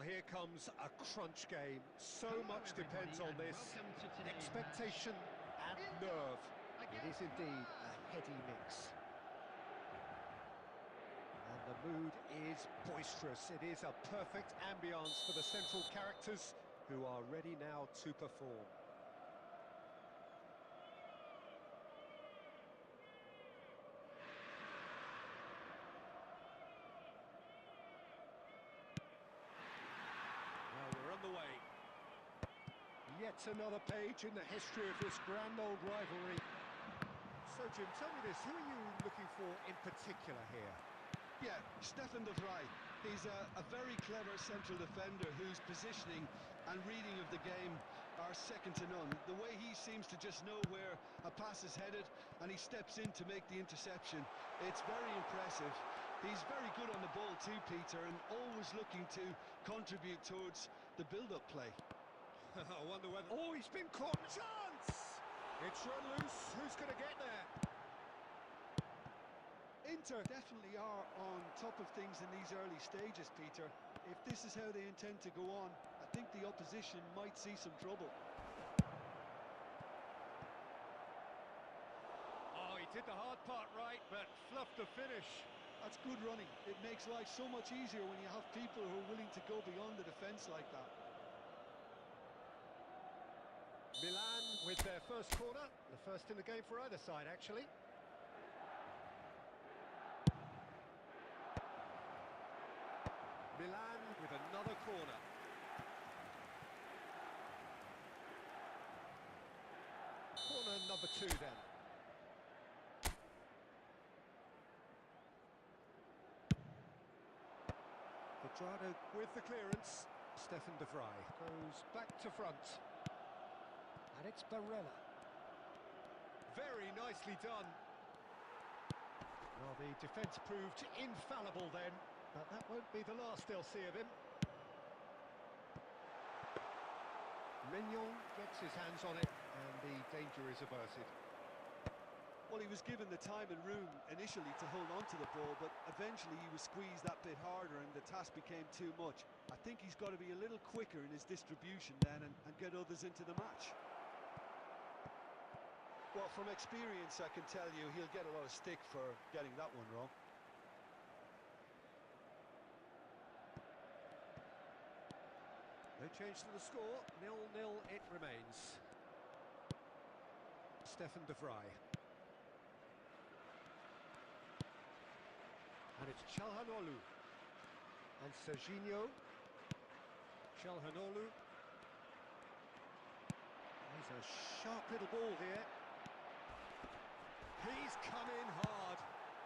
Well, here comes a crunch game. So much depends on this. Expectation and nerve. It is indeed a heady mix. And the mood is boisterous. It is a perfect ambience for the central characters who are ready now to perform. Well, we're on the way. Yet another page in the history of this grand old rivalry. So, Jim, tell me this, who are you looking for in particular here? Yeah, Stefan de Vrij. He's a very clever central defender whose positioning and reading of the game are second to none. The way he seems to just know where a pass is headed and he steps in to make the interception. It's very impressive. He's very good on the ball too, Peter, and always looking to contribute towards the build-up play. I wonder whether... Oh, he's been caught! Chance! It's run loose. Who's going to get there? Inter definitely are on top of things in these early stages, Peter. If this is how they intend to go on, I think the opposition might see some trouble. Oh, he did the hard part right, but fluffed the finish. That's good running. It makes life so much easier when you have people who are willing to go beyond the defence like that. Milan with their first corner, the first in the game for either side, actually. Milan with another corner. Corner number 2 then. Quadrado with the clearance. Stefan de Vrij goes back to front. And it's Barella. Very nicely done. Well, the defence proved infallible then. But that won't be the last they'll see of him. Mignon gets his hands on it, and the danger is averted. Well, he was given the time and room initially to hold on to the ball, but eventually he was squeezed that bit harder and the task became too much. I think he's got to be a little quicker in his distribution then and get others into the match. Well, from experience, I can tell you he'll get a lot of stick for getting that one wrong. No change to the score, 0-0 it remains. Stefan de Vrij. And it's Çalhanoğlu. And Serginho. Çalhanoğlu. He's a sharp little ball here. He's come in hard.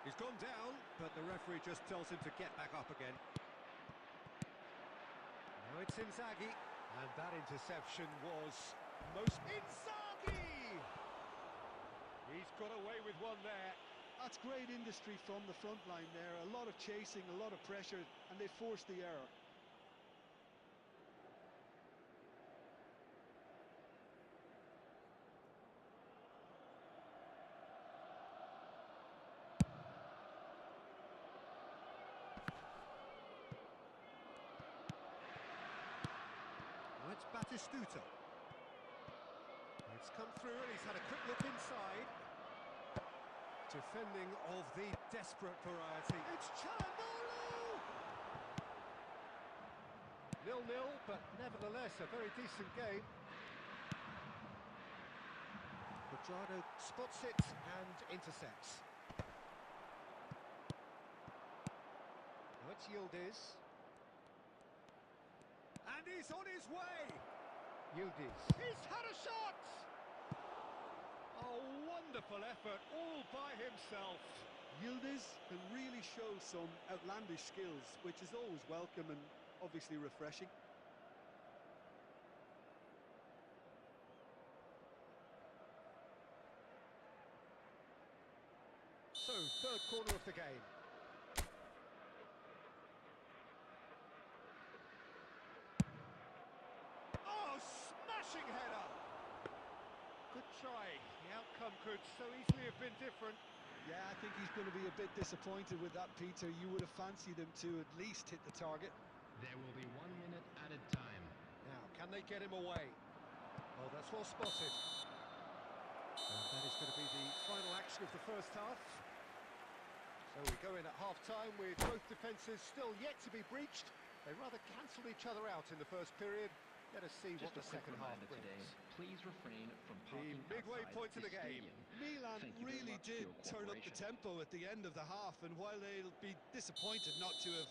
He's gone down, but the referee just tells him to get back up again. Now it's Inzaghi, and that interception was most... Inzaghi! He's got away with one there. That's great industry from the front line there. A lot of chasing, a lot of pressure, and they forced the error. Now it's Batistuta. It's come through and he's had a quick look inside. Defending of the desperate variety. It's Çalhanoğlu! 0-0, but nevertheless a very decent game. Quadrado spots it and intercepts. Now it's Yildiz. And he's on his way! Yildiz. He's had a shot! Oh, wonderful effort, all by himself. Yildiz can really show some outlandish skills, which is always welcome and obviously refreshing. So, third corner of the game. Oh, smashing header! Good try. The outcome could so easily have been different. Yeah, I think he's going to be a bit disappointed with that, Peter. You would have fancied him to at least hit the target. There will be 1 minute added time. Now, can they get him away? Oh, that's well spotted. And that is going to be the final action of the first half. So we go in at half-time with both defences still yet to be breached. They rather cancelled each other out in the first period. Let us see what the second half brings. Today, please refrain from The parking midway outside point of the the game. stadium. Milan Thank you very really much for did your turn up the cooperation. tempo at the end of the half, and while they'll be disappointed not to have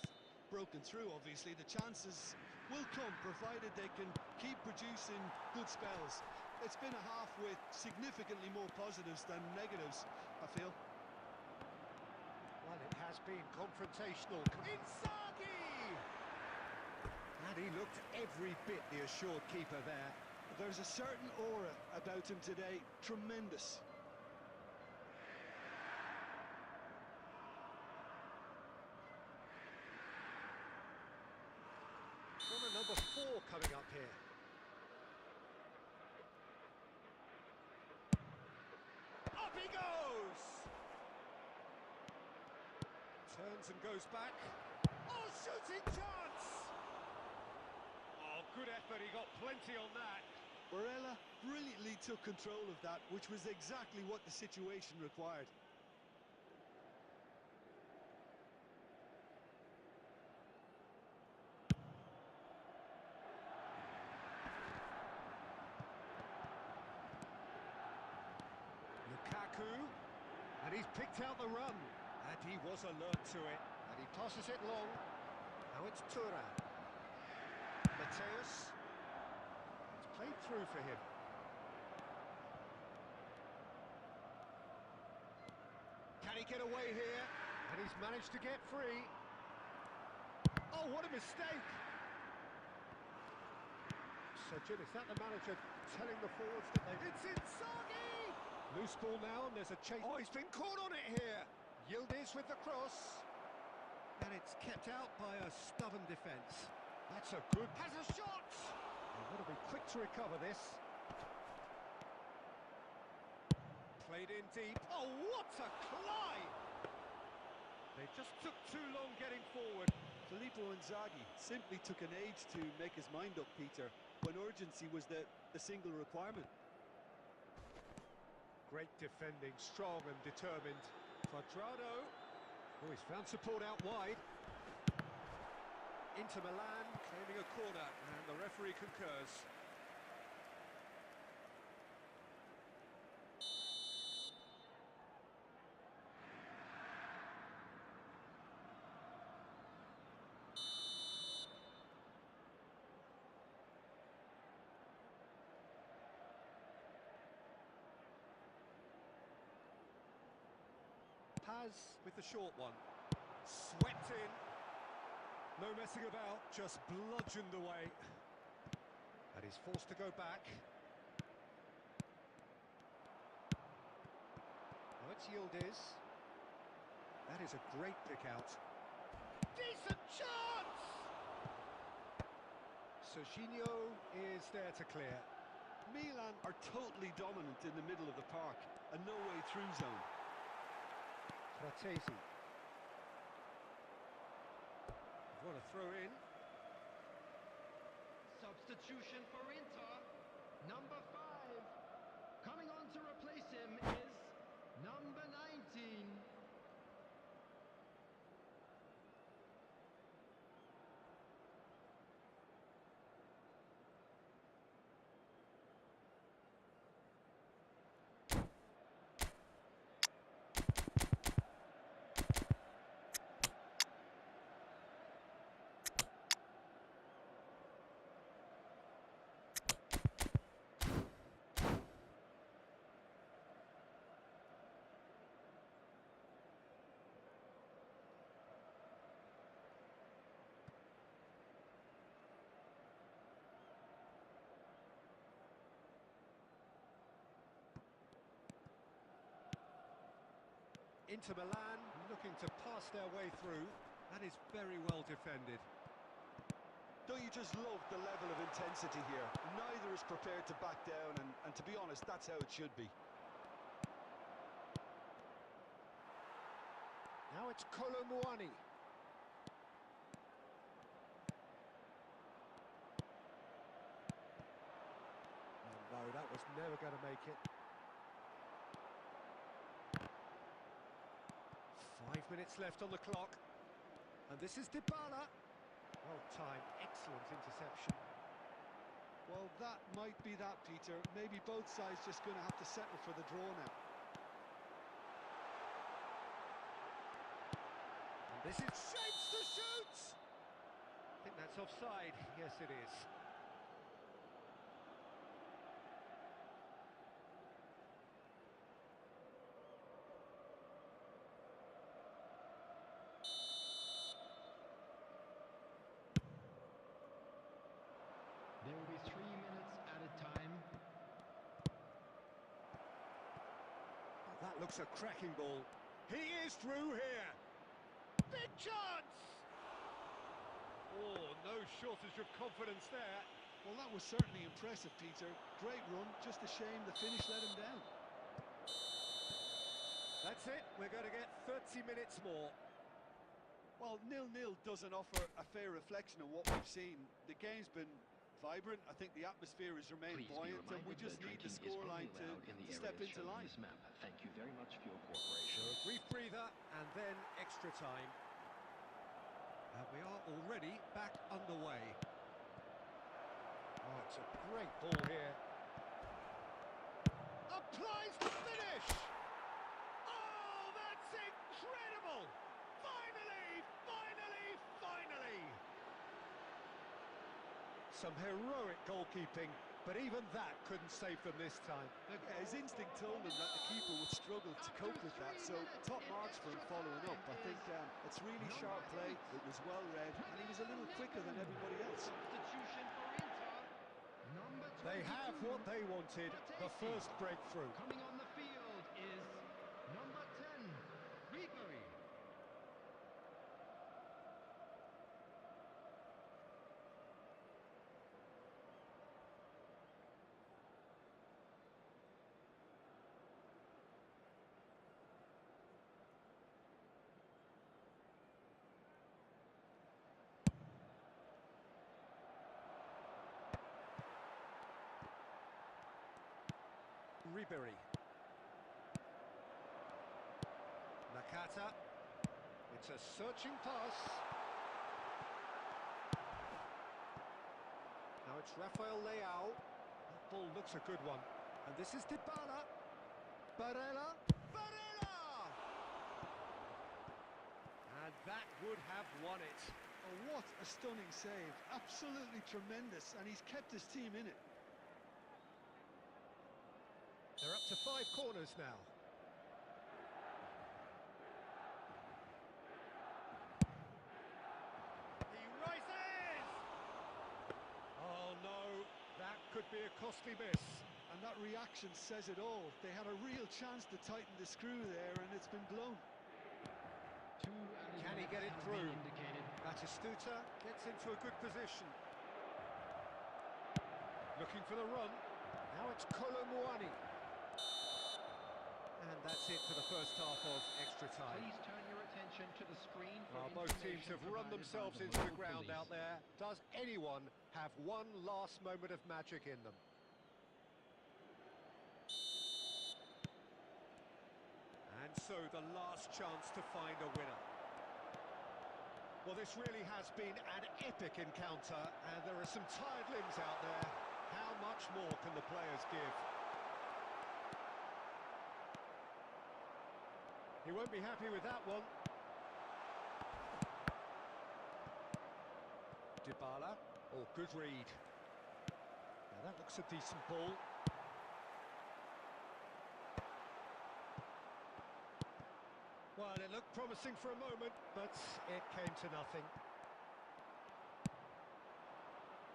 broken through, obviously, the chances will come, provided they can keep producing good spells. It's been a half with significantly more positives than negatives, I feel. Well, it has been confrontational. Inzaghi! And he looked every bit the assured keeper there. There's a certain aura about him today, tremendous. Corner number 4 coming up here. Up he goes! Turns and goes back. Oh, shooting chance! Oh, good effort, he got plenty on that. Barella brilliantly took control of that, which was exactly what the situation required. Lukaku, and he's picked out the run, and he was alert to it, and he passes it long. Now it's Thuram. Mateus. It's played through for him. Can he get away here? And he's managed to get free. Oh, what a mistake! So, Jim, is that the manager telling the forwards that they... It's Inzaghi! Loose ball now, and there's a chase. Oh, he's been caught on it here. Yildiz with the cross. And it's kept out by a stubborn defence. That's a good... Has a shot! They want to be quick to recover this. Played in deep. Oh, what a climb! They just took too long getting forward. Filippo Inzaghi simply took an age to make his mind up, Peter, when urgency was the single requirement. Great defending, strong and determined. Quadrado. Oh, he's found support out wide. Inter Milan claiming a corner, and the referee concurs. Paz with the short one. Swept in. No messing about, just bludgeoned away. And he's forced to go back. Now it's Yildiz. That is a great pick out. Decent chance! Serginho is there to clear. Milan are totally dominant in the middle of the park, a no-way through zone. Fratesi. What a throw in. Substitution for Inter. Number 5. Coming on to replace him is number 19. Inter Milan looking to pass their way through. That is very well defended. Don't you just love the level of intensity here? Neither is prepared to back down, and to be honest, that's how it should be. Now it's Kolo Muani. Was never going to make it. 5 minutes left on the clock. And this is Dybala. Well timed, excellent interception. Well, that might be that, Peter. Maybe both sides just going to have to settle for the draw now. And this is shapes to shoot! I think that's offside. Yes, it is. There will be 3 minutes at a time. Oh, that looks a cracking ball. He is through here. Big chance! Oh, no shortage of confidence there. Well, that was certainly impressive, Peter. Great run, just a shame the finish let him down. That's it, we're going to get 30 minutes more. Well, 0-0 doesn't offer a fair reflection of what we've seen. The game's been vibrant. I think the atmosphere has remained buoyant, and we just need the scoreline to step into line. This map. Thank you very much for your cooperation. So a brief breather and then extra time. And we are already back underway. Oh, it's a great ball here. Applies the finish! Oh, that's incredible! Finally! Some heroic goalkeeping, but even that couldn't save them this time. Yeah, his instinct told him that the keeper would struggle to cope with that, so top marks for him following up. I think it's really sharp play, it was well read, and he was a little quicker than everybody else. Substitution for Inter. Number 22. They have what they wanted, the first breakthrough. Coming on the field is number 10, Ribery. Ribery. Nakata. It's a searching pass. Now it's Rafael Leao. That ball looks a good one. And this is Dybala. Barella. And that would have won it. Oh, what a stunning save. Absolutely tremendous, and he's kept his team in it. They're up to 5 corners now. He rises! Oh no, that could be a costly miss. And that reaction says it all. They had a real chance to tighten the screw there, and it's been blown. Can he get it through? Batistuta gets into a good position. Looking for the run. Now it's Colomwani. And that's it for the first half of extra time. Please turn your attention to the screen for Well, both teams have run themselves into the ground out there. Does anyone have one last moment of magic in them? And so the last chance to find a winner. Well, this really has been an epic encounter, and there are some tired limbs out there. How much more can the players give? He won't be happy with that one. Dybala. Oh, good read. Now that looks a decent ball. Well, it looked promising for a moment, but it came to nothing.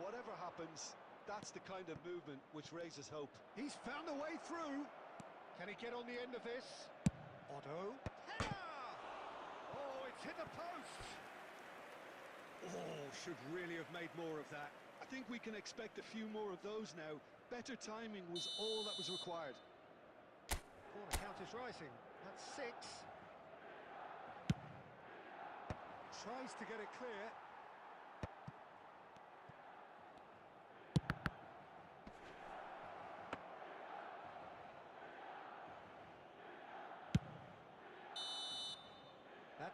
Whatever happens, that's the kind of movement which raises hope. He's found a way through. Can he get on the end of this? Otto. Header! Oh, it's hit the post. Oh, should really have made more of that. I think we can expect a few more of those now. Better timing was all that was required. Corner count is rising. That's 6. Tries to get it clear.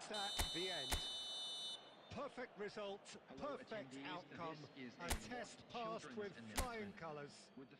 That's that, the end. Perfect result, Hello, perfect attendees. outcome. This is A test passed with children's flying announcement. colours. Would the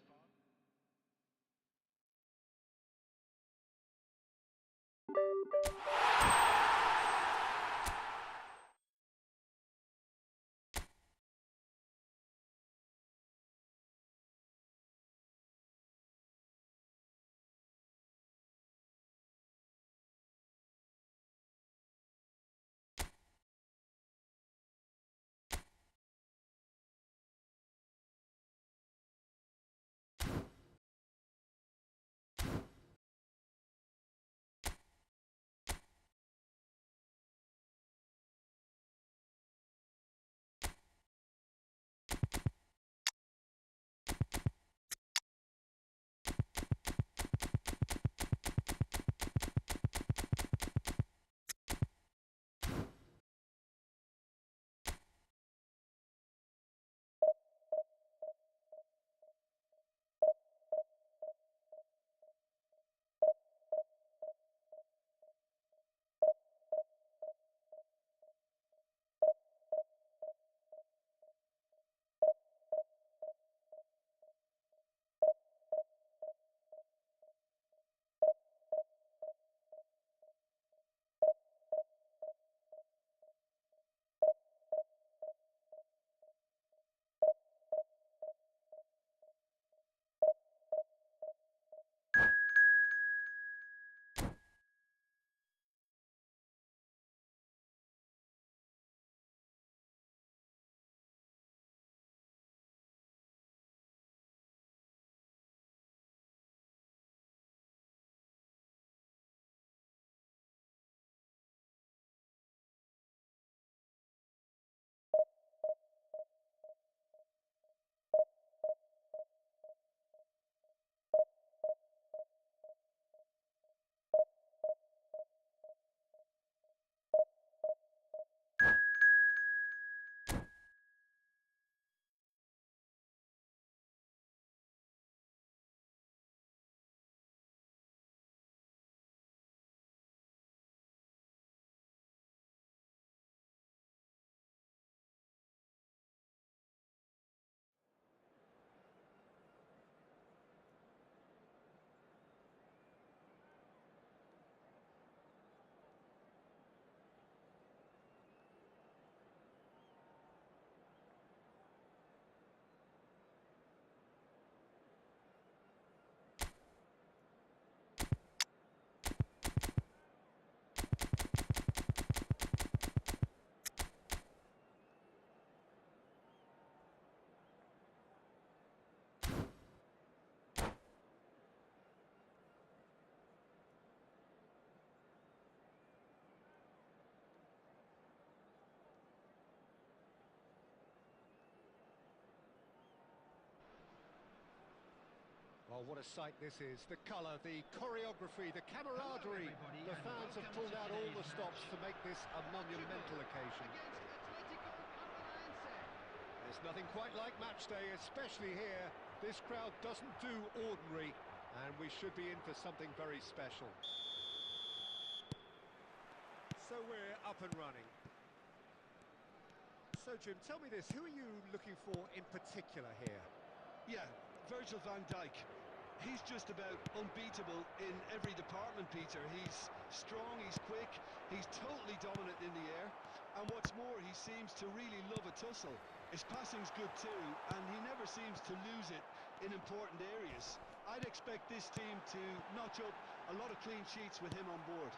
Oh, what a sight this is. The colour, the choreography, the camaraderie. everybody, The and fans have welcome pulled to out all today's the stops match. to make this a monumental occasion. Against Atletico Paranaense. There's nothing quite like match day, especially here. This crowd doesn't do ordinary, and we should be in for something very special. So we're up and running. So, Jim, tell me this, who are you looking for in particular here? Yeah, Virgil van Dijk. He's just about unbeatable in every department, Peter. He's strong, he's quick, he's totally dominant in the air. And what's more, he seems to really love a tussle. His passing's good too, and he never seems to lose it in important areas. I'd expect this team to notch up a lot of clean sheets with him on board.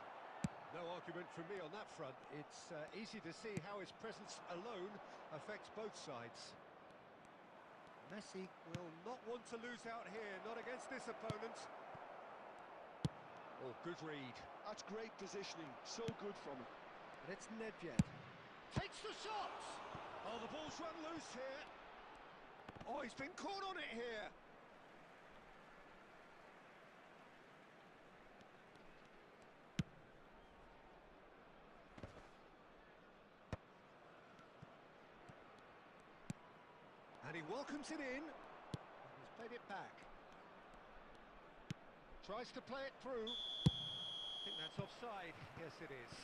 No argument from me on that front. It's easy to see how his presence alone affects both sides. Messi will not want to lose out here, not against this opponent. Oh, good read. That's great positioning, so good from him. And it's Nedved. Takes the shot! Oh, the ball's run loose here. Oh, he's been caught on it here. And he welcomes it in. He's played it back. Tries to play it through. I think that's offside. Yes, it is.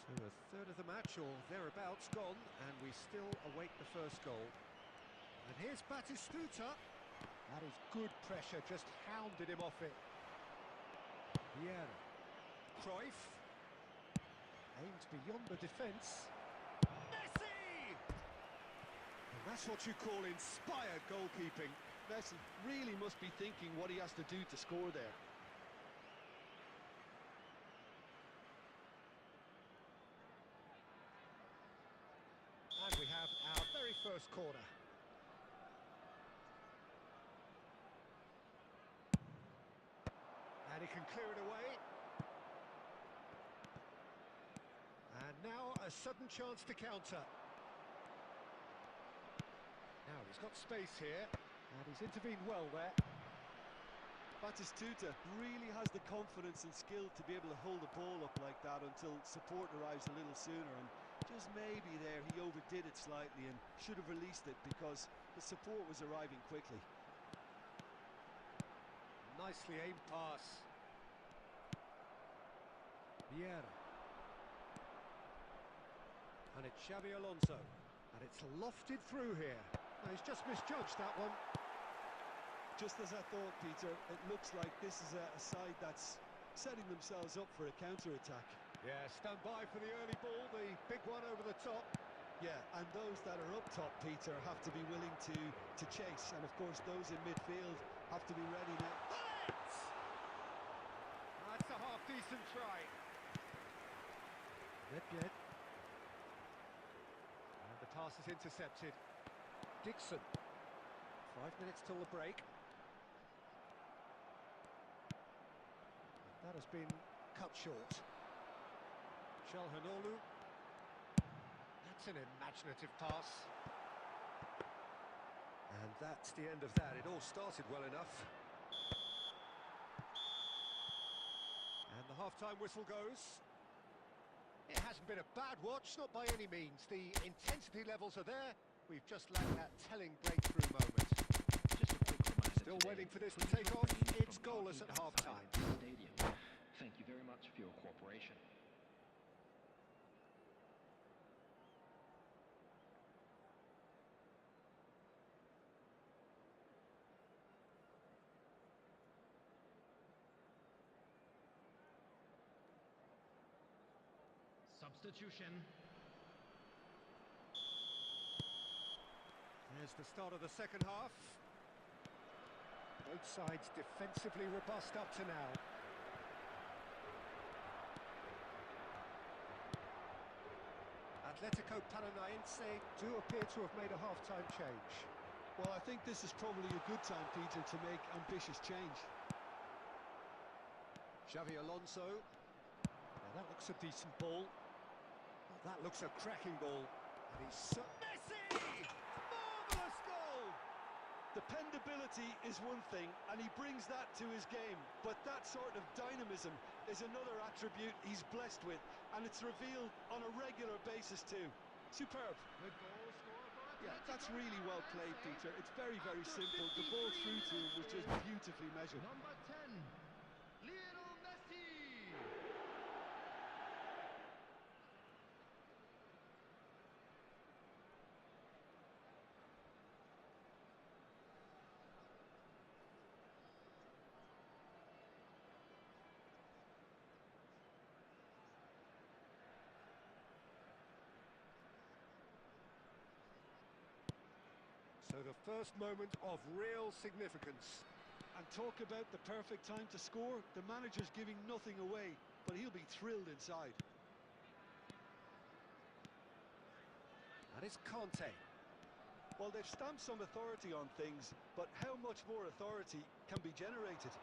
So a third of the match, or thereabouts, gone, and we still await the first goal. And here's Batistuta. That is good pressure, just hounded him off it. Vieira. Cruyff. Aimed beyond the defence. Messi! And that's what you call inspired goalkeeping. Messi really must be thinking what he has to do to score there. And we have our very first corner. And he can clear it away. And now a sudden chance to counter. Now he's got space here, and he's intervened well there. Batistuta really has the confidence and skill to be able to hold the ball up like that until support arrives a little sooner, and just maybe there he overdid it slightly and should have released it because the support was arriving quickly. Nicely aimed pass. Vieira. And it's Xavi Alonso. And it's lofted through here. Now, he's just misjudged that one. Just as I thought, Peter, it looks like this is a side that's setting themselves up for a counter-attack. Yeah, stand by for the early ball, the big one over the top. Yeah, and those that are up top, Peter, have to be willing to chase. And of course, those in midfield have to be ready now. That's a half-decent try. Yet. And the pass is intercepted. Dixon. 5 minutes till the break. That has been cut short. Çalhanoğlu. That's an imaginative pass. And that's the end of that. It all started well enough. And the half-time whistle goes. It hasn't been a bad watch, not by any means. The intensity levels are there. We've just lacked that telling breakthrough moment. Just a quick reminder. Still waiting for this to take off. It's goalless at half-time. Stadium. Thank you very much for your cooperation. Substitution. There's the start of the second half. Both sides defensively robust up to now. Atletico Paranaense do appear to have made a half-time change. Well, I think this is probably a good time, Peter, to make ambitious change. Xavi Alonso. Now that looks a decent ball. Well, that looks a cracking ball. And he's... Messi! Marvellous goal! Dependability is one thing, and he brings that to his game. But that sort of dynamism is another attribute he's blessed with, and it's revealed on a regular basis too. Superb. Good goal scored for Yeah, Atletico that's really well played, Paranaense. Peter. It's very, very simple. The ball through to him was just beautifully measured. Number 10, Lionel Messi. So the first moment of real significance. And talk about the perfect time to score. The manager's giving nothing away, but he'll be thrilled inside. That is Conte. Well, they've stamped some authority on things, but how much more authority can be generated?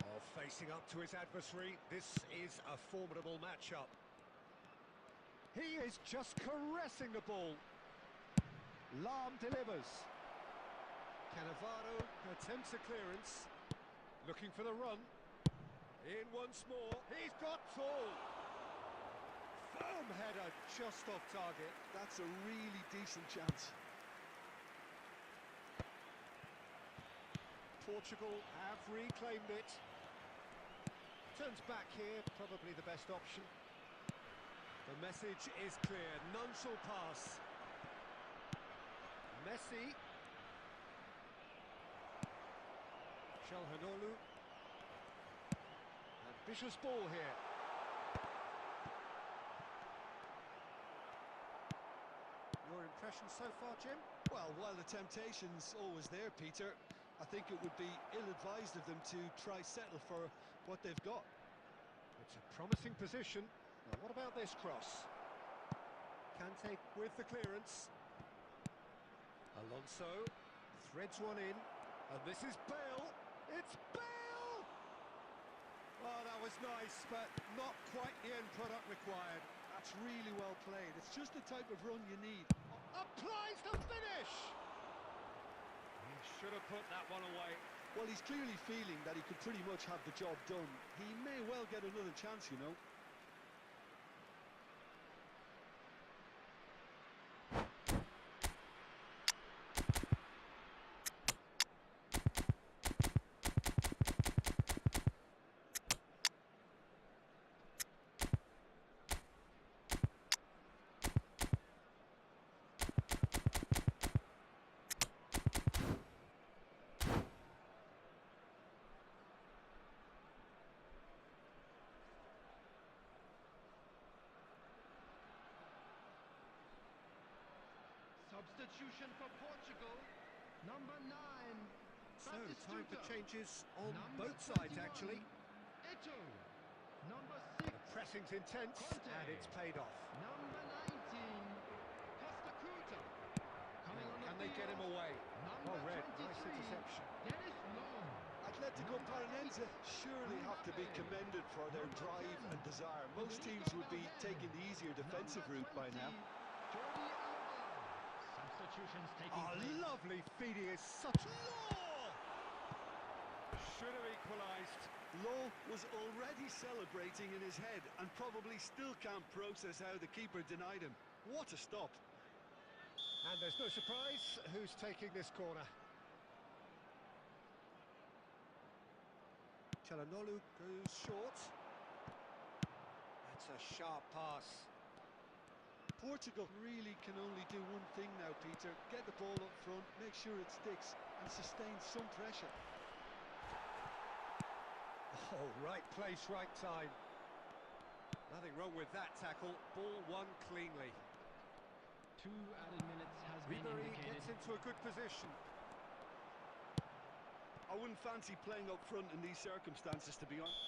Oh, facing up to his adversary, this is a formidable matchup. He is just caressing the ball. Lahm delivers. Cannavaro attempts a clearance. Looking for the run. In once more. He's got tall. Firm header just off target. That's a really decent chance. Portugal have reclaimed it. Turns back here, probably the best option. The message is clear, none shall pass. Messi. Calhanoglu. Ambitious ball here. Your impression so far, Jim? Well, while the temptation's always there, Peter, I think it would be ill-advised of them to try settle for what they've got. It's a promising position. Now, what about this cross? Kante with the clearance. Alonso threads one in, and this is Bale. It's Bale! Oh, that was nice, but not quite the end product required. That's really well played. It's just the type of run you need. Applies the finish! He should have put that one away. Well, he's clearly feeling that he could pretty much have the job done. He may well get another chance, you know. Substitution for Portugal. Number 9. So, time for Batistuta. changes on Number both sides, 21, actually. Eto'o. Number 6. The pressing's intense, Conte. and it's paid off. Number 19. Costa Curta. Coming on the Can they get him field. away? Number Well read, 23. nice interception. Dennis Long. Atletico Number Paranaense 8. surely have to be Mbappe. commended for their Number drive 10. and desire. Most Federico teams would be Valverde. taking the easier defensive Number route by 20, now. Jordi Alba. Substitutions taking Oh, place. lovely feeding is such law! Should have equalised. Lowe was already celebrating in his head and probably still can't process how the keeper denied him. What a stop. And there's no surprise who's taking this corner. Calhanoglu goes short. That's a sharp pass. Portugal really can only do one thing now, Peter. Get the ball up front, make sure it sticks, and sustain some pressure. Oh, right place, right time. Nothing wrong with that tackle. Ball won cleanly. 2 added minutes has been Ribery indicated. gets into a good position. I wouldn't fancy playing up front in these circumstances, to be honest.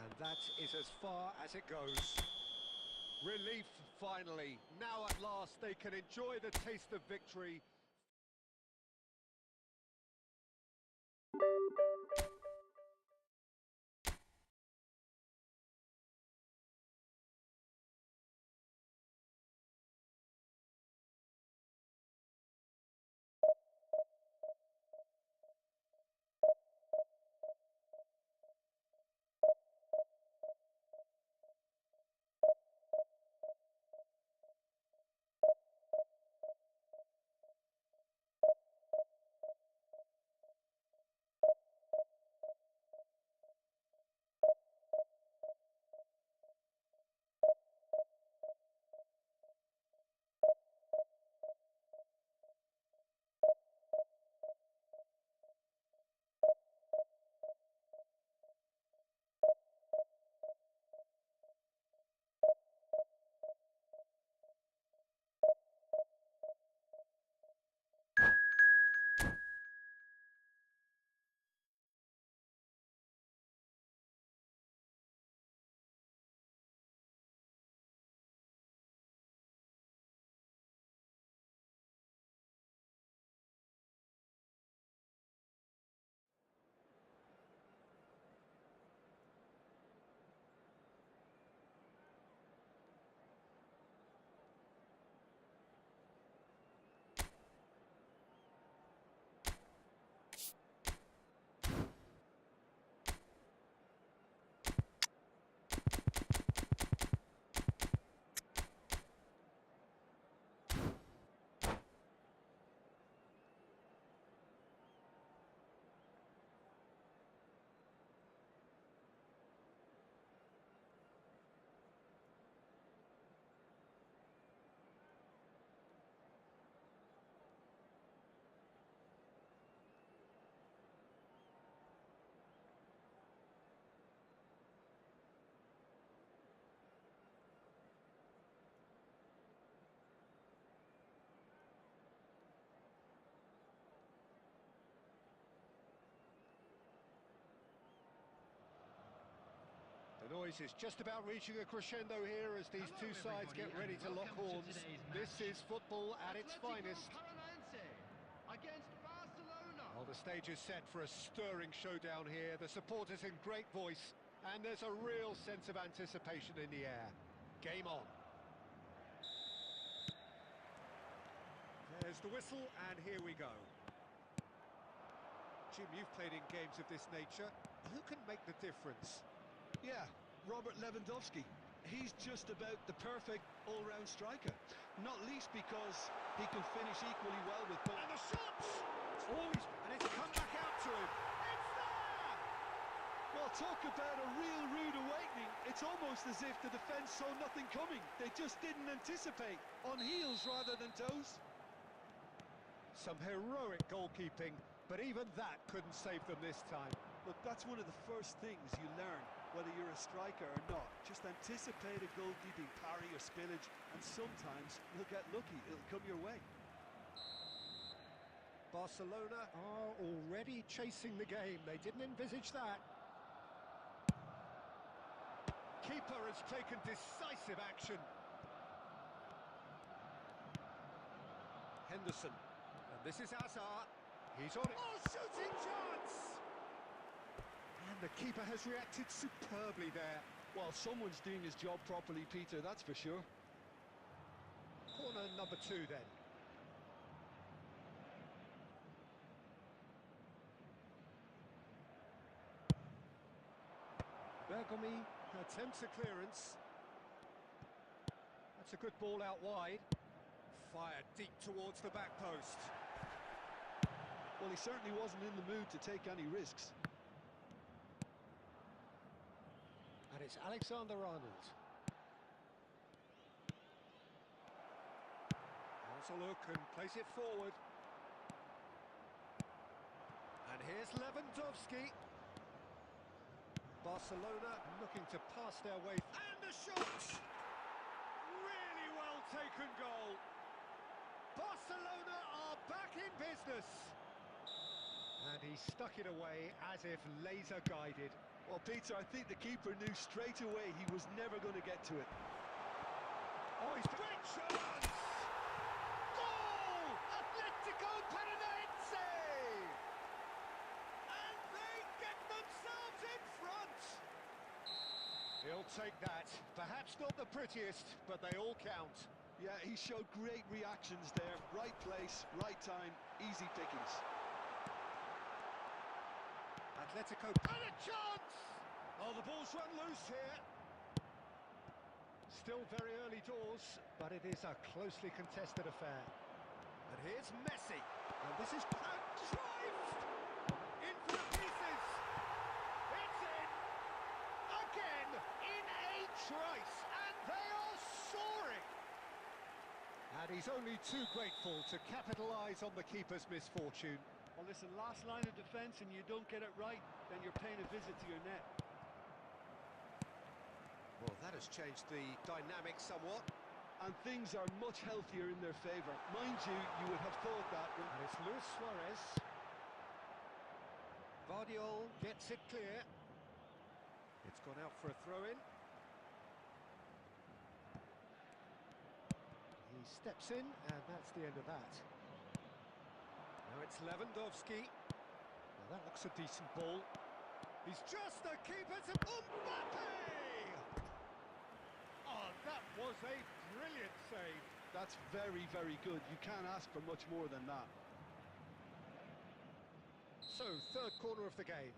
And that is as far as it goes. Relief, finally. Now at last they can enjoy the taste of victory. noise is just about reaching a crescendo here as these two sides get ready to lock horns. This is football at its finest. Against Barcelona. Well, the stage is set for a stirring showdown here. The supporters in great voice, and there's a real sense of anticipation in the air. Game on. There's the whistle, and here we go. Jim, you've played in games of this nature. Who can make the difference? Yeah, Robert Lewandowski. He's just about the perfect all-round striker. Not least because he can finish equally well with both. And the shots! And it's come back out to him. It's there! Well, talk about a real rude awakening. It's almost as if the defence saw nothing coming. They just didn't anticipate. On heels rather than toes. Some heroic goalkeeping, but even that couldn't save them this time. Look, that's one of the first things you learn, whether you're a striker or not. Just anticipate a goalkeeping parry or spillage, and sometimes you'll get lucky. It'll come your way. Barcelona are already chasing the game. They didn't envisage that. Keeper has taken decisive action. Henderson. And this is Hazard. He's on it. Oh, shooting chance! And the keeper has reacted superbly there. Well, someone's doing his job properly, Peter, that's for sure. Corner number 2 then. Bergomi attempts a clearance. That's a good ball out wide. Fired deep towards the back post. Well, he certainly wasn't in the mood to take any risks. And it's Alexander-Arnold. Has a look and plays it forward. And here's Lewandowski. Barcelona looking to pass their way. And the shot! Really well taken goal. Barcelona are back in business. And he stuck it away as if laser guided. Well, Peter, I think the keeper knew straight away he was never going to get to it. Oh, he's great chance! Goal! Atletico Paranaense! And they get themselves in front! He'll take that. Perhaps not the prettiest, but they all count. Yeah, he showed great reactions there. Right place, right time, easy pickings. Atletico, and a chance! Oh, the ball's run loose here. Still very early doors, but it is a closely contested affair. And here's Messi. And this is Cruyff! In for the pieces! It's in! Again, in a trice, and they are soaring! And he's only too grateful to capitalise on the keeper's misfortune. Well, listen, last line of defence and you don't get it right, then you're paying a visit to your net. Well, that has changed the dynamic somewhat. And things are much healthier in their favour. Mind you, you would have thought that. And it's Luis Suarez. Vardiol gets it clear. It's gone out for a throw-in. He steps in, and that's the end of that. Now it's Lewandowski. Well, that looks a decent ball. He's just the keeper to Mbappe! Oh, that was a brilliant save. That's very, very good. You can't ask for much more than that. So, third corner of the game.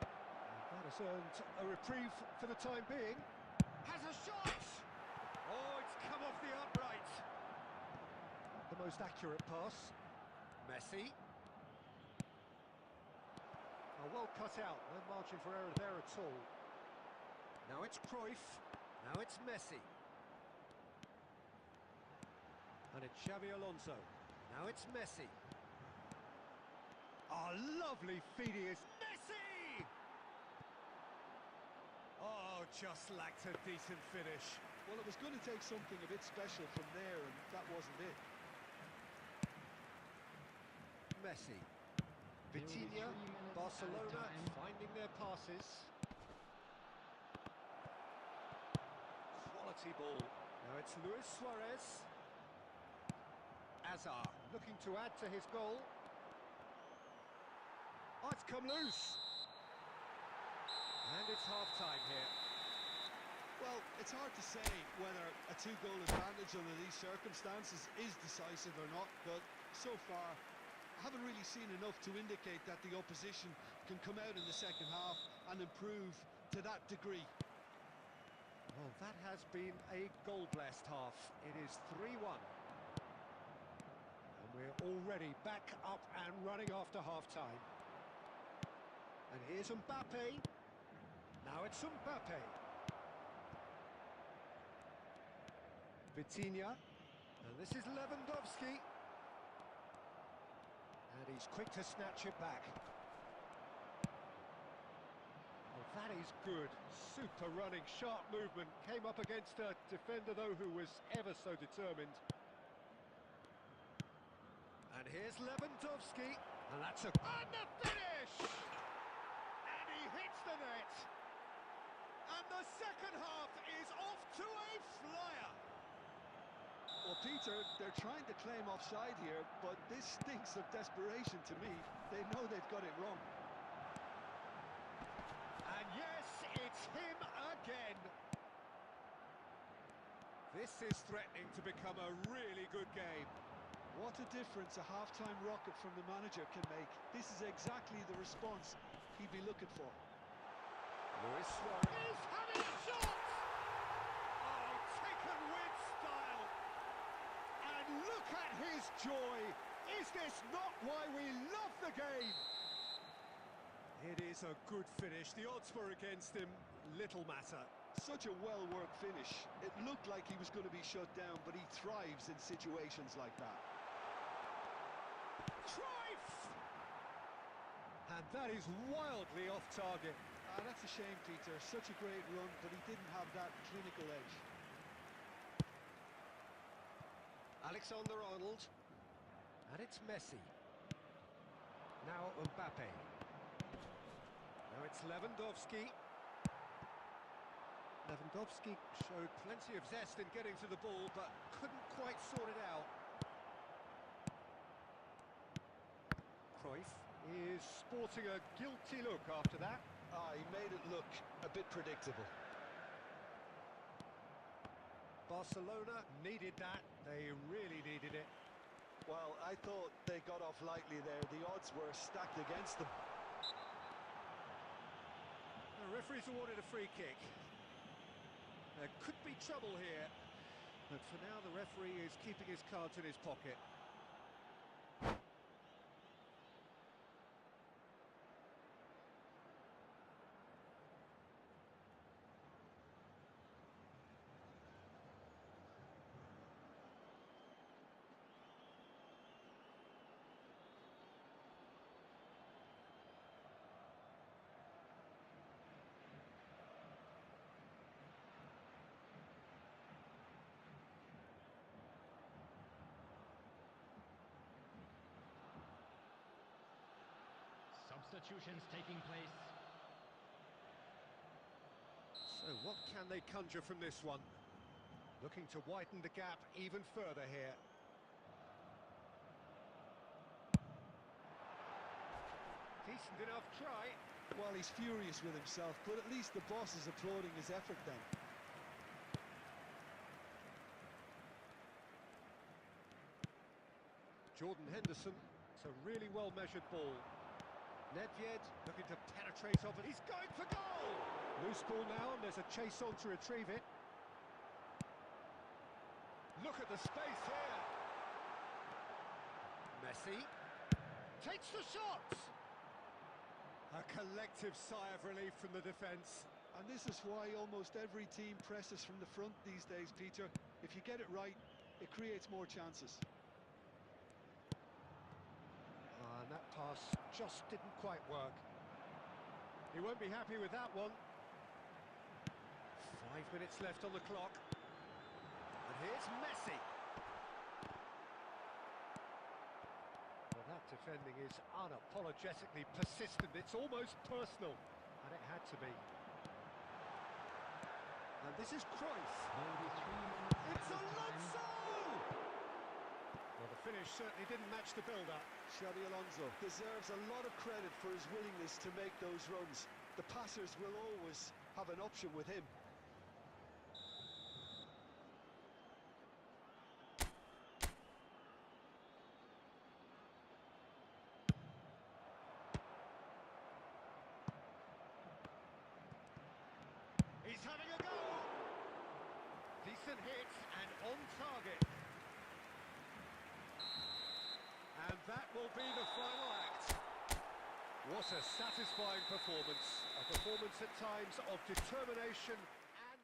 And that has earned a reprieve for the time being. Has a shot! Oh, it's come off the upright. Not the most accurate pass. Messi. Oh, well cut out, no margin for error there at all. Now it's Cruyff, now it's Messi. And it's Xabi Alonso, now it's Messi. Oh, lovely feeding is Messi! Oh, just lacked a decent finish. Well, it was going to take something a bit special from there, and that wasn't it. Messi. There will be 3 Vitinha, minutes Barcelona added time. finding their passes. Quality ball. Now it's Luis Suarez. Azar looking to add to his goal. Oh, it's come loose. And it's half-time here. Well, it's hard to say whether a two-goal advantage under these circumstances is decisive or not, but so far I haven't really seen enough to indicate that the opposition can come out in the second half and improve to that degree. Well, that has been a goal-blessed half. It is 3-1. And we're already back up and running after half-time. And here's Mbappe. Now it's Mbappe. Vitinha. And this is Lewandowski. And he's quick to snatch it back. Oh, that is good. Super running, sharp movement. Came up against a defender, though, who was ever so determined. And here's Lewandowski. And that's a... And the finish! And he hits the net. And the second half is off to a flyer. Well, Peter, they're trying to claim offside here, but this stinks of desperation to me. They know they've got it wrong. And yes, it's him again. This is threatening to become a really good game. What a difference a half-time rocket from the manager can make. This is exactly the response he'd be looking for. Luis Suarez is having a shot! Oh, taken with style. And look at his joy. Is this not why we love the game? It is a good finish. The odds were against him. Little matter. Such a well-worked finish. It looked like he was going to be shut down, but he thrives in situations like that. Cruyff! And that is wildly off target. That's a shame, Peter. Such a great run, but he didn't have that clinical edge. Alexander-Arnold. And it's Messi. Now Mbappe. Now it's Lewandowski. Lewandowski showed plenty of zest in getting to the ball, but couldn't quite sort it out. Cruyff is sporting a guilty look after that. He made it look a bit predictable. Barcelona needed that. They really needed it. Well, I thought they got off lightly there. The odds were stacked against them. The referee's awarded a free kick. There could be trouble here, but for now the referee is keeping his cards in his pocket. Substitutions taking place. So what can they conjure from this one? Looking to widen the gap even further here. Decent enough try. Well, he's furious with himself, but at least the boss is applauding his effort then. Jordan Henderson. It's a really well-measured ball. Nedved looking to penetrate off it. He's going for goal! Loose ball now, and there's a chase on to retrieve it. Look at the space here. Messi takes the shot. A collective sigh of relief from the defence. And this is why almost every team presses from the front these days, Peter. If you get it right, it creates more chances. And that pass just didn't quite work. He won't be happy with that one. 5 minutes left on the clock. And here's Messi. Well, that Defending is unapologetically persistent. It's almost personal, and it had to be. And this is Cruyff. There will be 3 minutes. It's added time. Alonso! Well, the finish certainly didn't match the build-up. Xabi Alonso deserves a lot of credit for his willingness to make those runs. The passers will always have an option with him. He's having a go! Decent hit and on target. And that will be the final act. What a satisfying performance. A performance at times of determination and...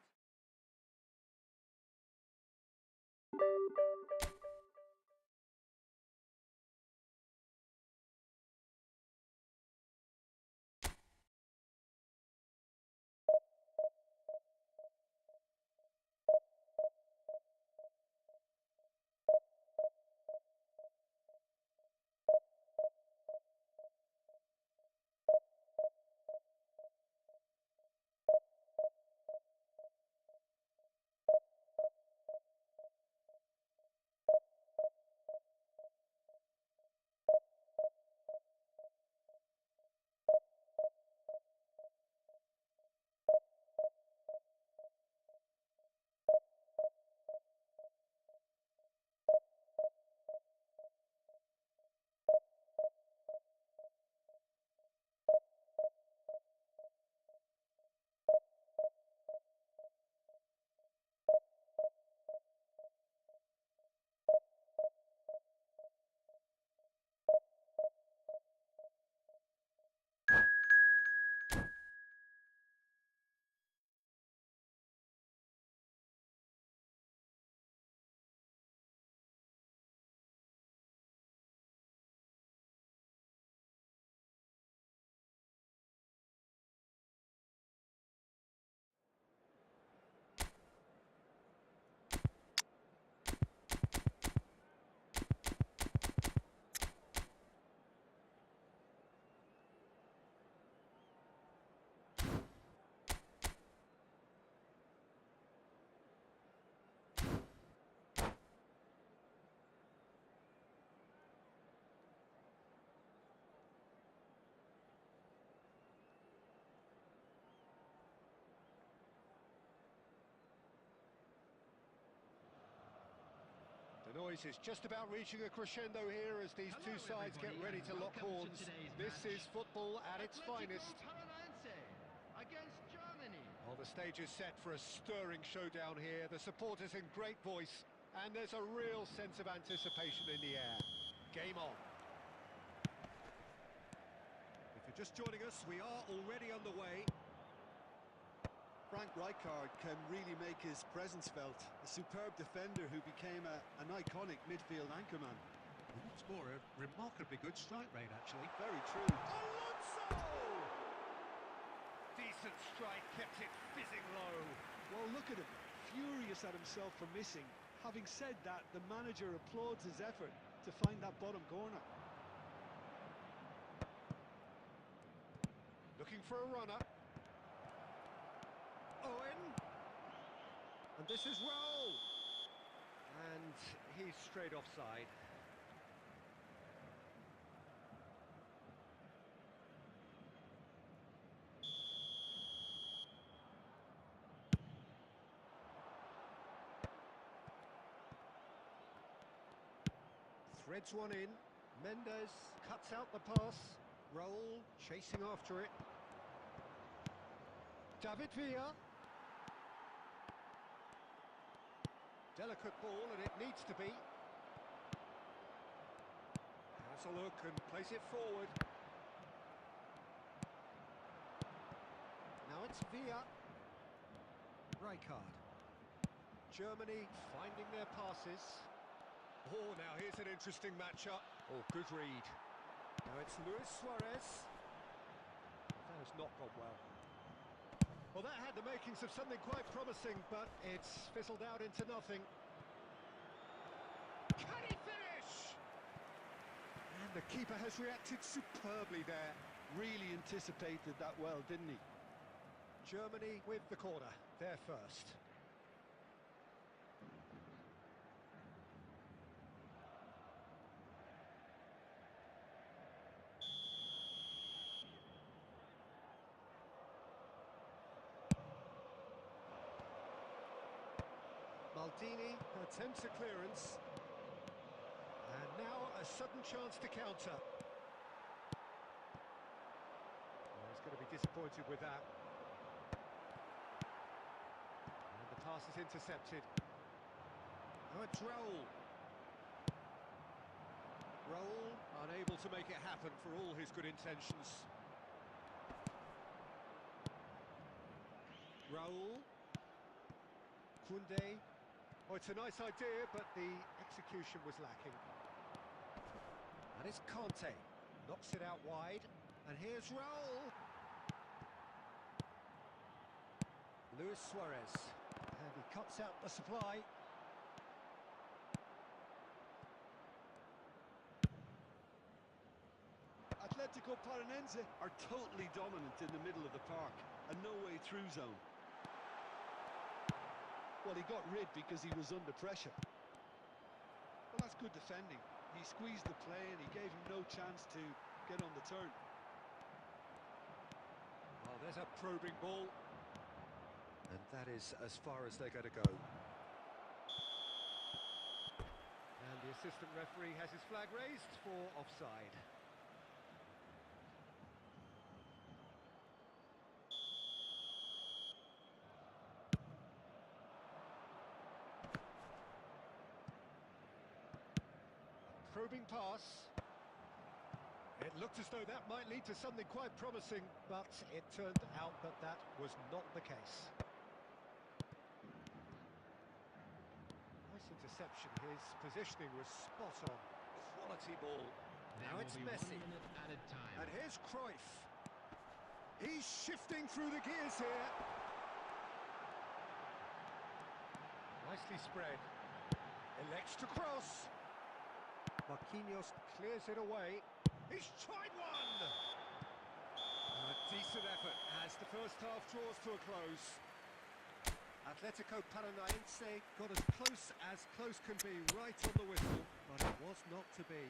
The noise is just about reaching a crescendo here as these two sides get ready to lock horns. This is football at its finest. Against Germany. Well, the stage is set for a stirring showdown here. The supporters in great voice, and there's a real sense of anticipation in the air. Game on. If you're just joining us, we are already underway. Frank Rijkaard can really make his presence felt. A superb defender who became an iconic midfield anchorman. What's more, a remarkably good strike rate, actually. Very true. Alonso! Decent strike, kept it fizzing low. Well, look at him, furious at himself for missing. Having said that, the manager applauds his effort to find that bottom corner. Looking for a runner. Owen. And this is Roll. And he's straight offside. Threads one in. Mendes cuts out the pass. Roll, chasing after it. David Villa. Delicate ball, and it needs to be. Has a look and plays it forward. Now it's Villa. Rijkaard. Germany finding their passes. Oh, now here's an interesting matchup. Oh, good read. Now it's Luis Suarez. That has not gone well. Well, that had the makings of something quite promising, but it's fizzled out into nothing. Can he finish? And The keeper has reacted superbly there. Really anticipated that well, didn't he? Germany with the corner, they're first. Maldini attempts a clearance. And now a sudden chance to counter. Well, he's going to be disappointed with that. And the pass is intercepted. Now it's Raul. Raul unable to make it happen for all his good intentions. Raul. Kunde. Oh, it's a nice idea, but the execution was lacking. And it's Conte. Knocks it out wide. And here's Raul. Luis Suarez. And he cuts out the supply. Atletico Paranaense are totally dominant in the middle of the park, and no way through zone. Well, he got rid because he was under pressure. Well, that's good defending. He squeezed the play and he gave him no chance to get on the turn. Well, there's a probing ball. And that is as far as they're going to go. And the assistant referee has his flag raised for offside. Probing pass. It looked as though that might lead to something quite promising, but it turned out that that was not the case. Nice interception. His positioning was spot on. Quality ball. Now it's Messi. Added time. And here's Cruyff. He's shifting through the gears here. Nicely spread. Elects to cross. Marquinhos clears it away. He's tried one! A decent effort as the first half draws to a close. Atletico Paranaense got as close can be, right on the whistle, but it was not to be.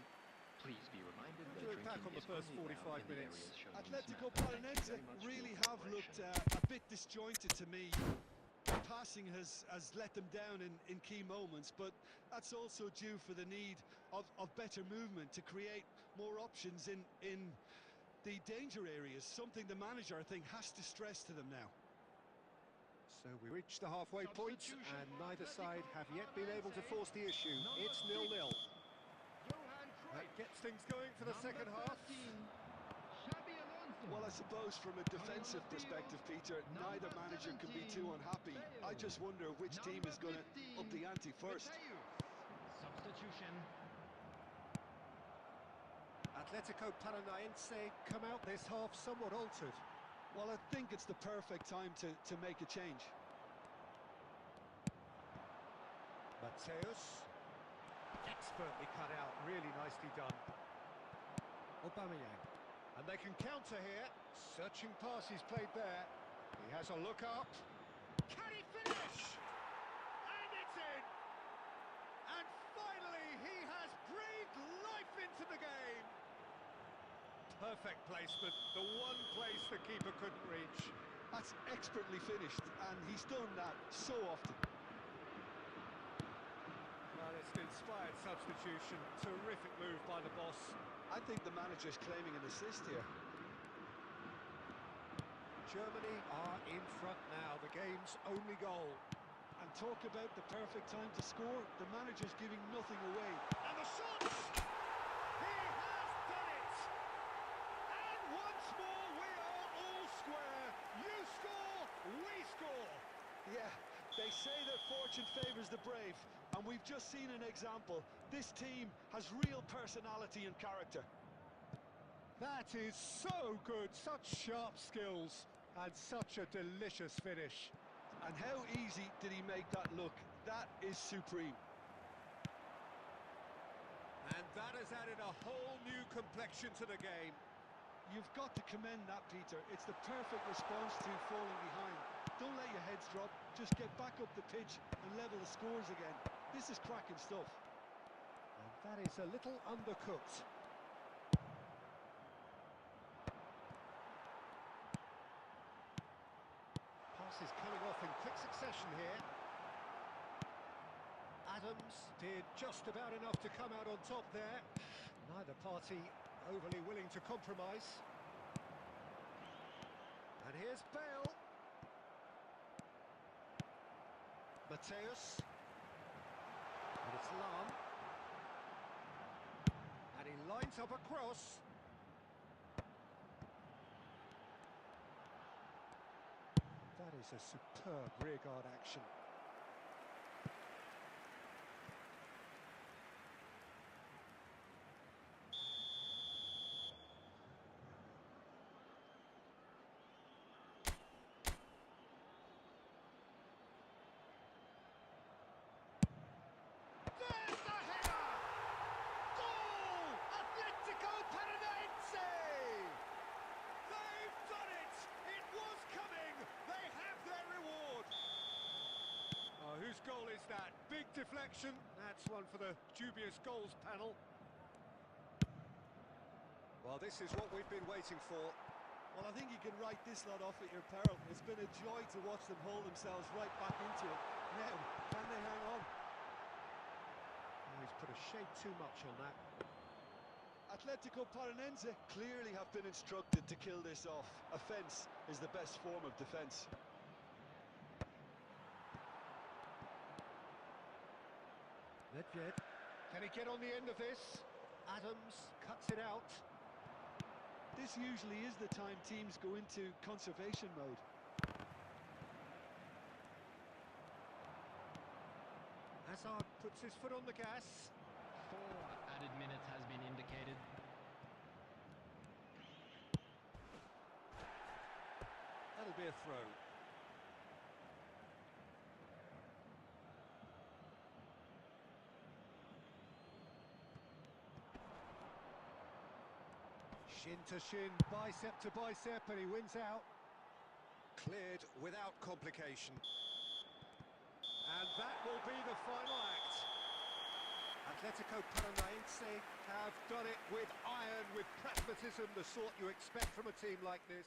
Please be reminded that Doing back drinking on the is first only 45 allowed in the minutes. areas shown on this Atletico map. Thank you Paranaense very much for really your have looked cooperation. a bit disjointed to me. Passing has let them down in key moments, but that's also due for the need of better movement to create more options in the danger areas, something the manager, I think, has to stress to them now. So we reach the halfway point, and neither side have yet been able to force the issue. It's 0-0. Johan That Cruyff. gets things going for the second half. 13, Xabi Alonso. Well, I suppose from a defensive perspective, Peter, neither manager can be too unhappy. I just wonder which team is going to up the ante first. Substitution. Atletico Paranaense come out this half somewhat altered. Well, I think it's the perfect time to make a change. Mateus. Expertly cut out, really nicely done. Aubameyang. And they can counter here. Searching pass he's played there. He has a look up. Can he finish? And it's in! And finally he has breathed life into the game. Perfect placement, the one place the keeper couldn't reach. That's expertly finished, and he's done that so often. Well, it's an inspired substitution. Terrific move by the boss. I think the manager's claiming an assist here. Germany are in front now, the game's only goal. And talk about the perfect time to score, the manager's giving nothing away. And the shot! He has done it! And once more we are all square. You score, we score. Yeah, they say that fortune favours the brave, and we've just seen an example. This team has real personality and character. That is so good, such sharp skills, and such a delicious finish. And how easy did he make that look? That is supreme. And That has added a whole new complexion to the game. You've got to commend that, Peter. It's the perfect response to falling behind. Don't let your heads drop, just get back up the pitch and level the scores again. This is cracking stuff. And that is a little undercooked. Passes coming off in quick succession here. Adams did just about enough to come out on top there. Neither party overly willing to compromise. And here's Bale. Mateus. And it's Lam. And he lines up a cross. That is a superb rearguard action. There's the header! Goal! Atletico Paranaense! They've done it! It was coming! They have their reward! Oh, whose goal is that? Big deflection. That's one for the dubious goals panel. Well, this is what we've been waiting for. Well, I think you can write this lot off at your peril. It's been a joy to watch them hold themselves right back into it. Now, can they hang on? Oh, he's put a shade too much on that. Atletico Paranaense clearly have been instructed to kill this off. Offence is the best form of defence. Nedved. Can he get on the end of this? Adams cuts it out. This usually is the time teams go into conservation mode. Hazard puts his foot on the gas. 4 added minutes has been indicated. That'll be a throw. Shin to shin, bicep to bicep, and he wins out. Cleared without complication. And that will be the final act. Atletico Paranaense have done it with iron, with pragmatism, the sort you expect from a team like this.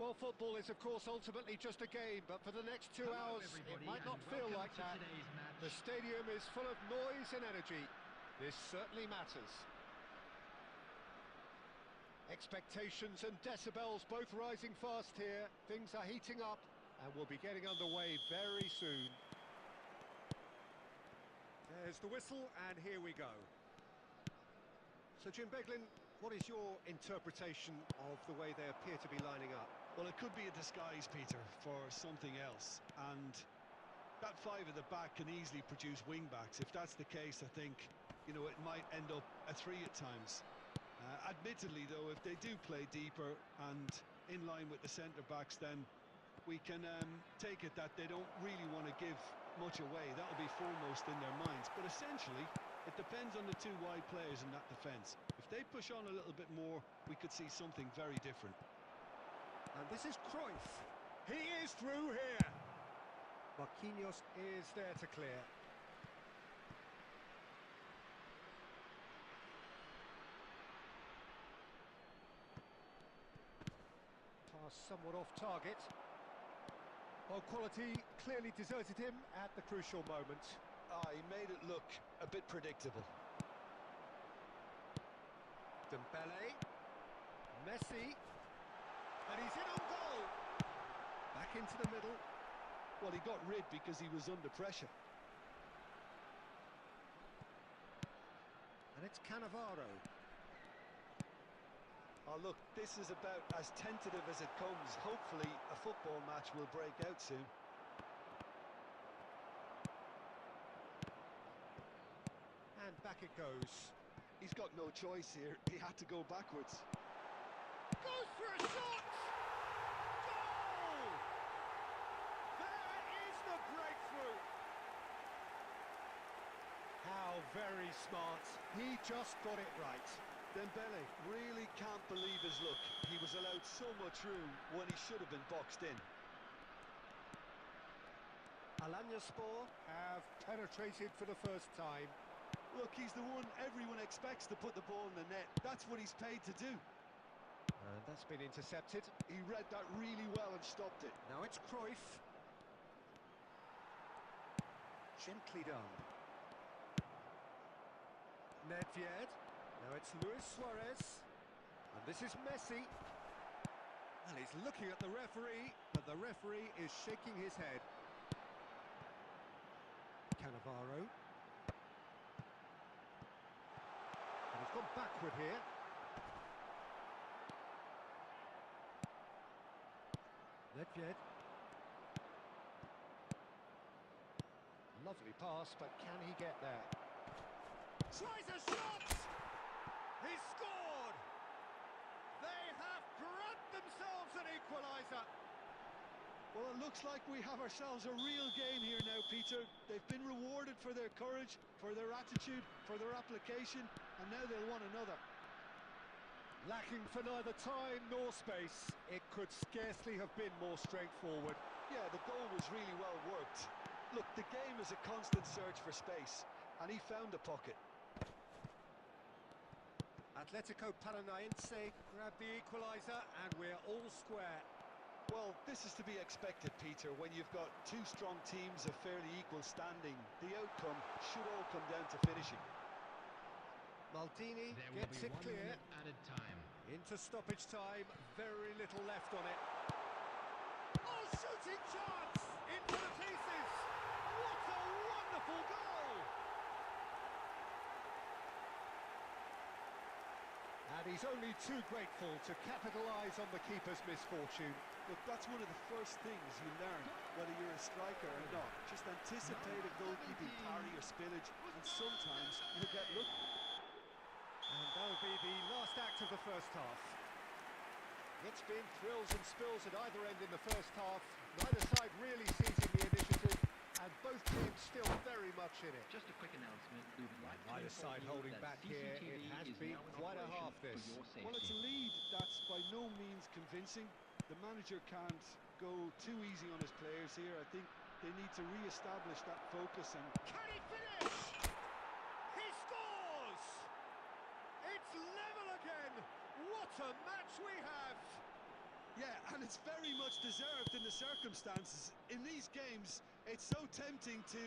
Well, football is, of course, ultimately just a game, but for the next 2 Hello, hours, it everybody, might not and feel welcome like to that. today's match. The stadium is full of noise and energy. This certainly matters. Expectations and decibels both rising fast here. Things are heating up, and we'll be getting underway very soon. There's the whistle, and here we go. So, Jim Beglin, what is your interpretation of the way they appear to be lining up? Well, it could be a disguise, Peter, for something else. And that five at the back can easily produce wing-backs. If that's the case, I think, you know, it might end up a three at times. Admittedly, though, if they do play deeper and in line with the centre-backs, then we can take it that they don't really want to give much away. That'll be foremost in their minds. But essentially, it depends on the two wide players in that defence. If they push on a little bit more, we could see something very different. And this is Cruyff. He is through here. Marquinhos is there to clear. Pass somewhat off target. Well, quality clearly deserted him at the crucial moment. He made it look a bit predictable. Dembele. Messi. And he's in on goal. Back into the middle. Well, he got rid because he was under pressure. And it's Cannavaro. Oh, look, this is about as tentative as it comes. Hopefully, a football match will break out soon. And back it goes. He's got no choice here. He had to go backwards. Goes for a shot! Goal! There is the breakthrough! How very smart. He just got it right. Dembele really can't believe his luck. He was allowed so much room when he should have been boxed in. Alanyaspor have penetrated for the first time. Look, he's the one everyone expects to put the ball in the net. That's what he's paid to do. And that's been intercepted. He read that really well and stopped it. Now it's Cruyff. Gently done. Nedved. Now it's Luis Suarez. And this is Messi. And he's looking at the referee, but the referee is shaking his head. Cannavaro. And he's gone backward here. Nedved. Lovely pass, but can he get there? Tries a shot! He scored! They have grabbed themselves an equaliser. Well, it looks like we have ourselves a real game here now, Peter. They've been rewarded for their courage, for their attitude, for their application, and now they'll want another. Lacking for neither time nor space, it could scarcely have been more straightforward. Yeah, the goal was really well worked. Look, the game is a constant search for space, and he found the pocket. Atletico Paranaense grab the equaliser, and we're all square. Well, this is to be expected, Peter. When you've got two strong teams of fairly equal standing, the outcome should all come down to finishing. Maldini There will gets be it 1 clear. minute at a time. Into stoppage time, very little left on it. Oh, shooting chance! Into the pieces! What a wonderful goal! And he's only too grateful to capitalise on the keeper's misfortune. Look, that's one of the first things you learn, whether you're a striker or not. Just anticipate a goalkeeping parry or spillage, and sometimes you'll get lucky. And that'll be the last act of the first half. It's been thrills and spills at either end in the first half. Neither side really seizing the initiative, and both teams still very much in it. Just a quick announcement. We would like to Neither inform side you holding that back here. It CCTV has is been now in quite a operation half, this. for your safety. Well, it's a lead that's by no means convincing. The manager can't go too easy on his players here. I think they need to re-establish that focus and... Can he finish? He scores! It's level again! What a match we have! Yeah, and it's very much deserved in the circumstances. In these games, it's so tempting to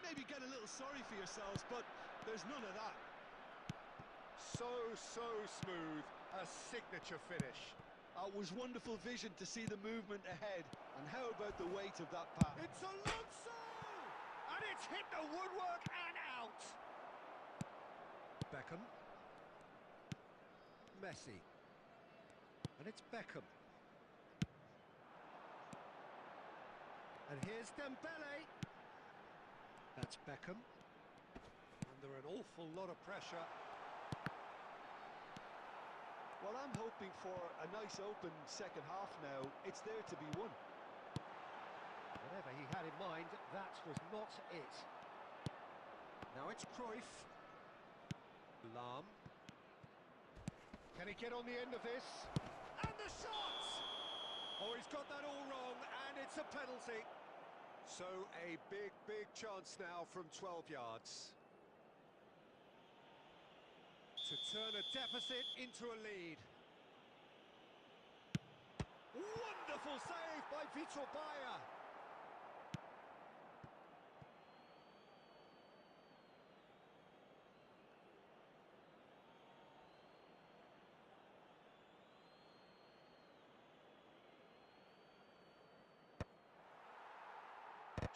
maybe get a little sorry for yourselves, but there's none of that. So smooth, a signature finish. It was wonderful vision to see the movement ahead, and how about the weight of that pass? It's Alonso! And it's hit the woodwork and out! Beckham. Messi. And it's Beckham. And here's Dembele. That's Beckham. Under an awful lot of pressure. Well, I'm hoping for a nice open second half now. It's there to be won. Whatever he had in mind, that was not it. Now it's Cruyff. Lahm. Can he get on the end of this? And the shot! Oh, he's got that all wrong, and it's a penalty. So a big chance now from 12 yards. To turn a deficit into a lead. Wonderful save by Vitor Bayer.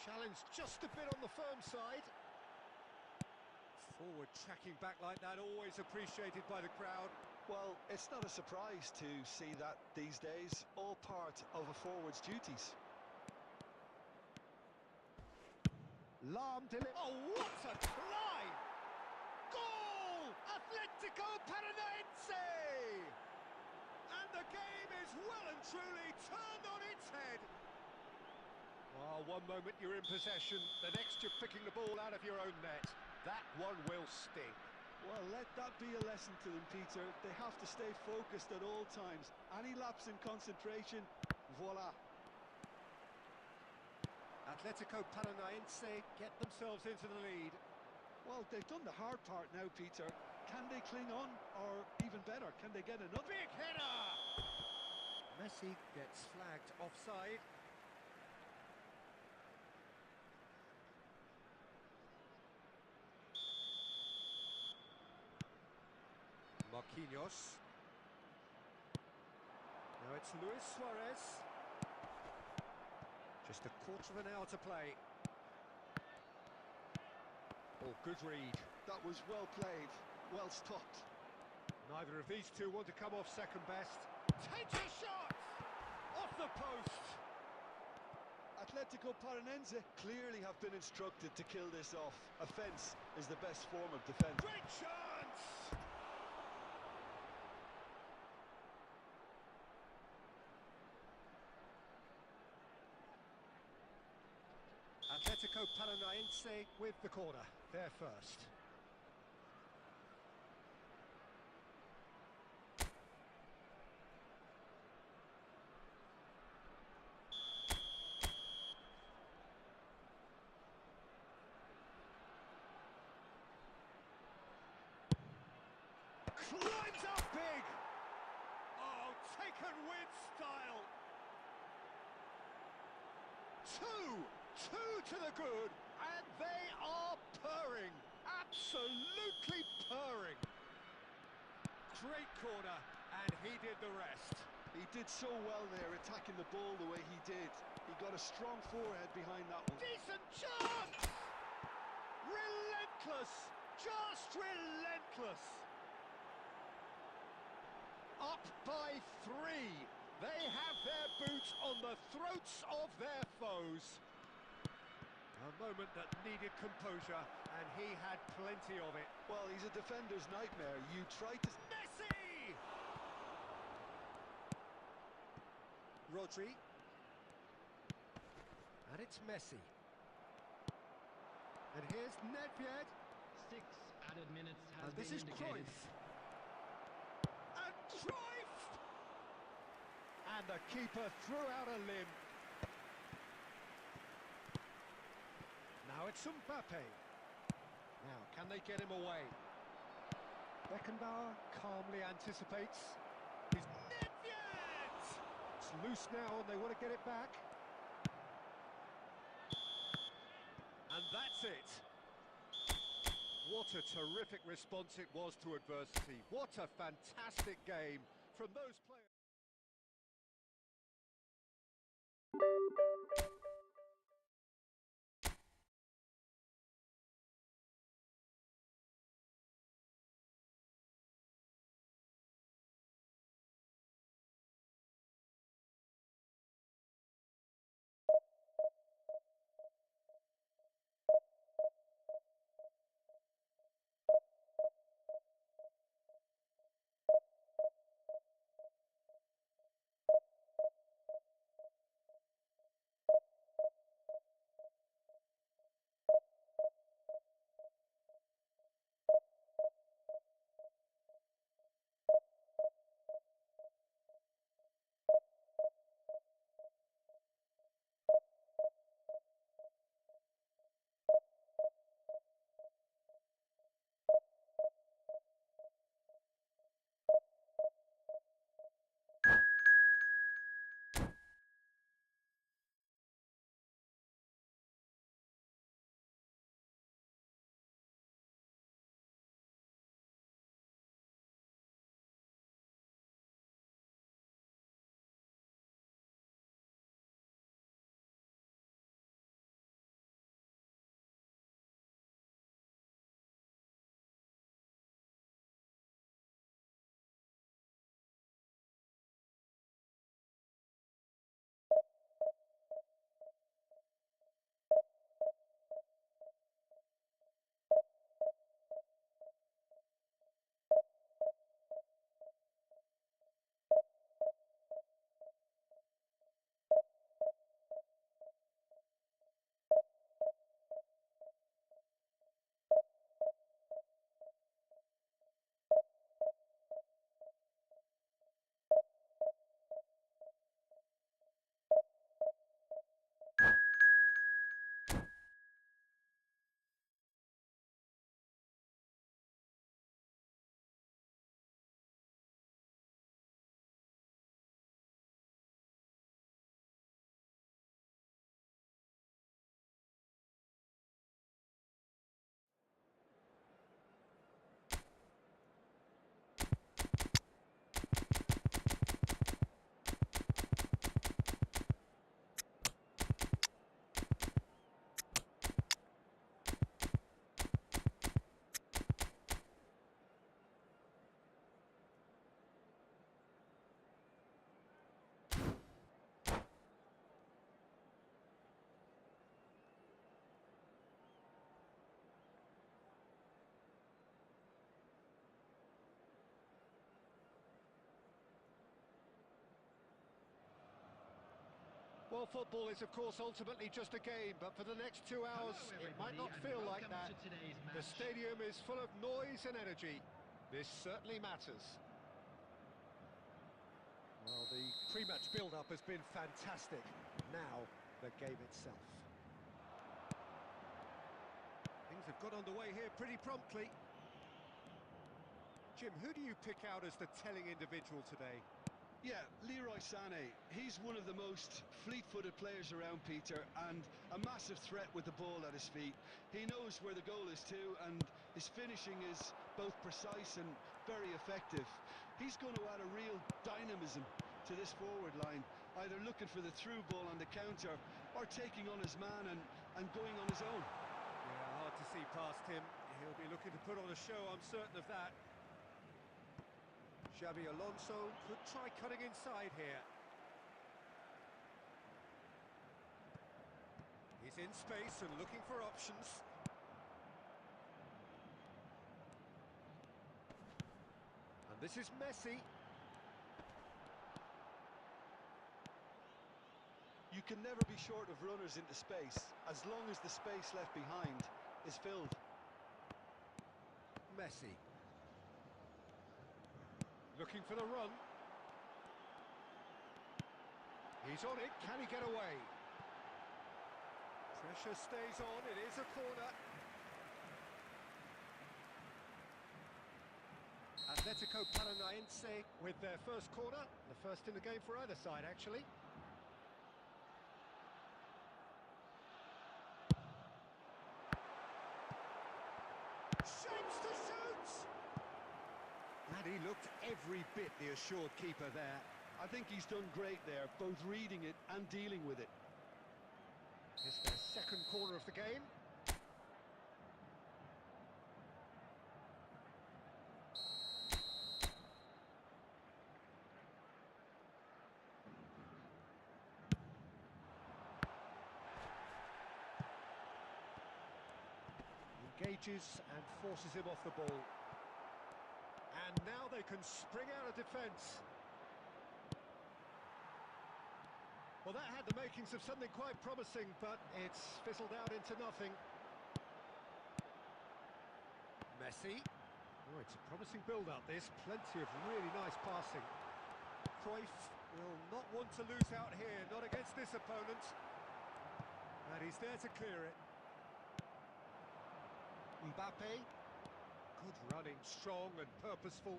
Challenge just a bit on the firm side. Forward tracking back like that, always appreciated by the crowd. Well, it's not a surprise to see that these days, all part of a forward's duties. Lahm delivered. Oh, what a climb! Goal! Atletico Paranaense! And the game is well and truly turned on its head. Oh, one moment you're in possession, the next you're picking the ball out of your own net. That one will sting. Well, let that be a lesson to them, Peter. They have to stay focused at all times. Any lapse in concentration, voila. Atletico Paranaense get themselves into the lead. Well, they've done the hard part now, Peter. Can they cling on, or even better, can they get another? Big header! Messi gets flagged offside. Marquinhos. Now it's Luis Suarez. Just a quarter of an hour to play. Oh, good read. That was well played, well stopped. Neither of these two want to come off second best. Takes a shot! Off the post! Atletico Paranaense clearly have been instructed to kill this off. Offence is the best form of defence. Great chance! Atletico Paranaense with the corner, there first. Climbs up big! Oh, taken with style! Two to the good, and they are purring, absolutely purring. Great corner, and he did the rest. He did so well there, attacking the ball the way he did. He got a strong forehead behind that one. Decent chance! Relentless, just relentless. Up by 3. They have their boots on the throats of their foes. A moment that needed composure, and he had plenty of it. Well, he's a defender's nightmare. You try to... Messi! Rodri. And it's Messi. And here's Nedved. 6 added minutes has And this been is indicated. Cruyff. And Cruyff! And the keeper threw out a limb. Now it's Mbappe. Now, can they get him away? Beckenbauer calmly anticipates. He's Nedved! loose now and they want to get it back. And that's it. What a terrific response it was to adversity. What a fantastic game from those players. Well, football is, of course, ultimately just a game, but for the next 2 hours, it might not feel like that. The stadium is full of noise and energy. This certainly matters. Well, the pre-match build-up has been fantastic. Now, the game itself. Things have got underway here pretty promptly. Jim, who do you pick out as the telling individual today? Yeah, Leroy Sané. He's one of the most fleet-footed players around, Peter, and a massive threat with the ball at his feet. He knows where the goal is too, and his finishing is both precise and very effective. He's going to add a real dynamism to this forward line, either looking for the through ball on the counter or taking on his man and going on his own. Yeah, hard to see past him. He'll be looking to put on a show, I'm certain of that. Xabi Alonso could try cutting inside here. He's in space and looking for options. And this is Messi. You can never be short of runners into space, as long as the space left behind is filled. Messi. Looking for the run. He's on it, can he get away? Pressure stays on, it is a corner. And Atletico Paranaense with their first corner, the first in the game for either side, actually. Shapes to shoot! And he looked every bit the assured keeper there. I think he's done great there, both reading it and dealing with it. It's their second corner of the game. Engages and forces him off the ball. And now they can spring out of defence. Well, that had the makings of something quite promising, but it's fizzled out into nothing. Messi. Oh, it's a promising build-up, this. Plenty of really nice passing. Cruyff will not want to lose out here, not against this opponent. And he's there to clear it. Mbappe. Good running, strong and purposeful.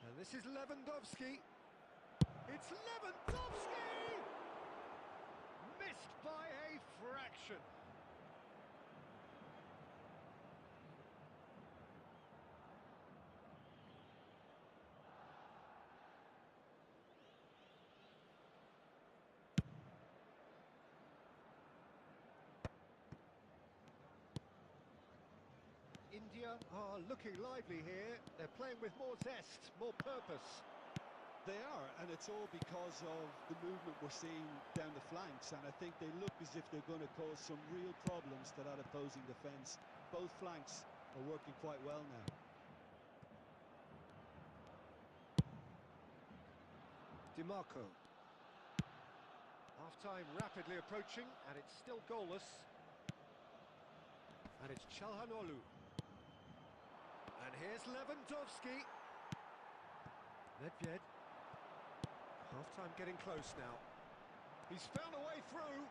And this is Lewandowski. It's Lewandowski! Missed by a fraction. India are looking lively here. They're playing with more zest, more purpose. They are, and it's all because of the movement we're seeing down the flanks, and I think they look as if they're going to cause some real problems to that opposing defence. Both flanks are working quite well now. DiMarco. Half-time rapidly approaching, and it's still goalless. And it's Çalhanoğlu. And here's Lewandowski. Nedved. Half-time getting close now. He's found a way through.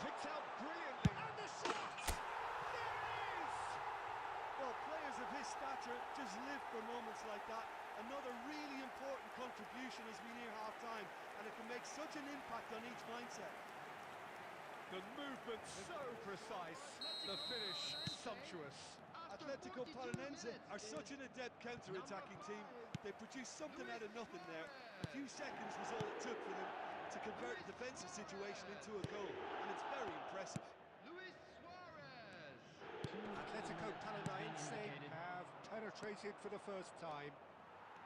Picked out brilliantly. And the shot! There it is! Well, players of his stature just live for moments like that. Another really important contribution as we near half-time, and it can make such an impact on each mindset. The movement so precise, the finish sumptuous. Atletico Paranaense are such an adept counter-attacking team. They produced something out of nothing there. A few seconds was all it took for them to convert a defensive situation into a goal, and it's very impressive. Atletico Paranaense have penetrated for the first time.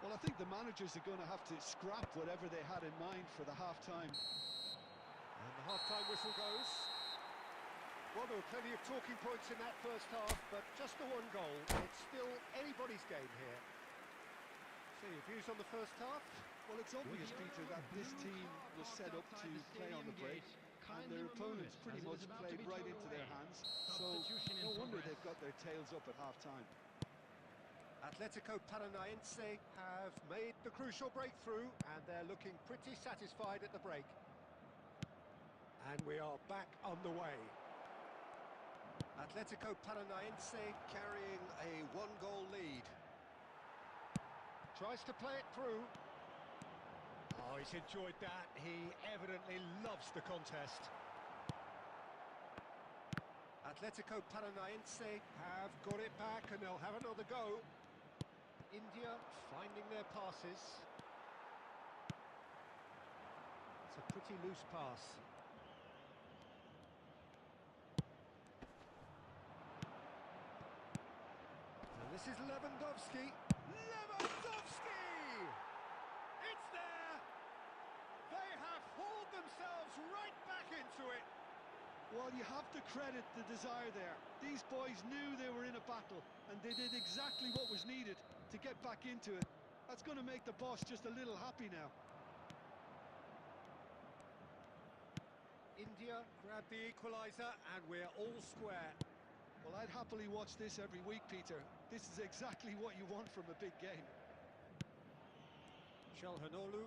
Well, I think the managers are going to have to scrap whatever they had in mind for the half-time. And the half-time whistle goes. Well, there were plenty of talking points in that first half, but just the one goal. It's still anybody's game here. So your views on the first half? Well, it's obvious, Peter, that this team was set up to play on the break, and their opponents pretty much played right into their hands, so no wonder they've got their tails up at half-time. Atletico Paranaense have made the crucial breakthrough, and they're looking pretty satisfied at the break. And we are back on the way. Atletico Paranaense carrying a one-goal lead. Tries to play it through. Oh, he's enjoyed that. He evidently loves the contest. Atletico Paranaense have got it back and they'll have another go. India finding their passes. It's a pretty loose pass. And this is Lewandowski. Lewandowski! It's there! They have hauled themselves right back into it. Well, you have to credit the desire there. These boys knew they were in a battle, and they did exactly what was needed to get back into it. That's going to make the boss just a little happy now. India grab the equaliser, and we're all square. Well, I'd happily watch this every week, Peter. This is exactly what you want from a big game. Çalhanoğlu.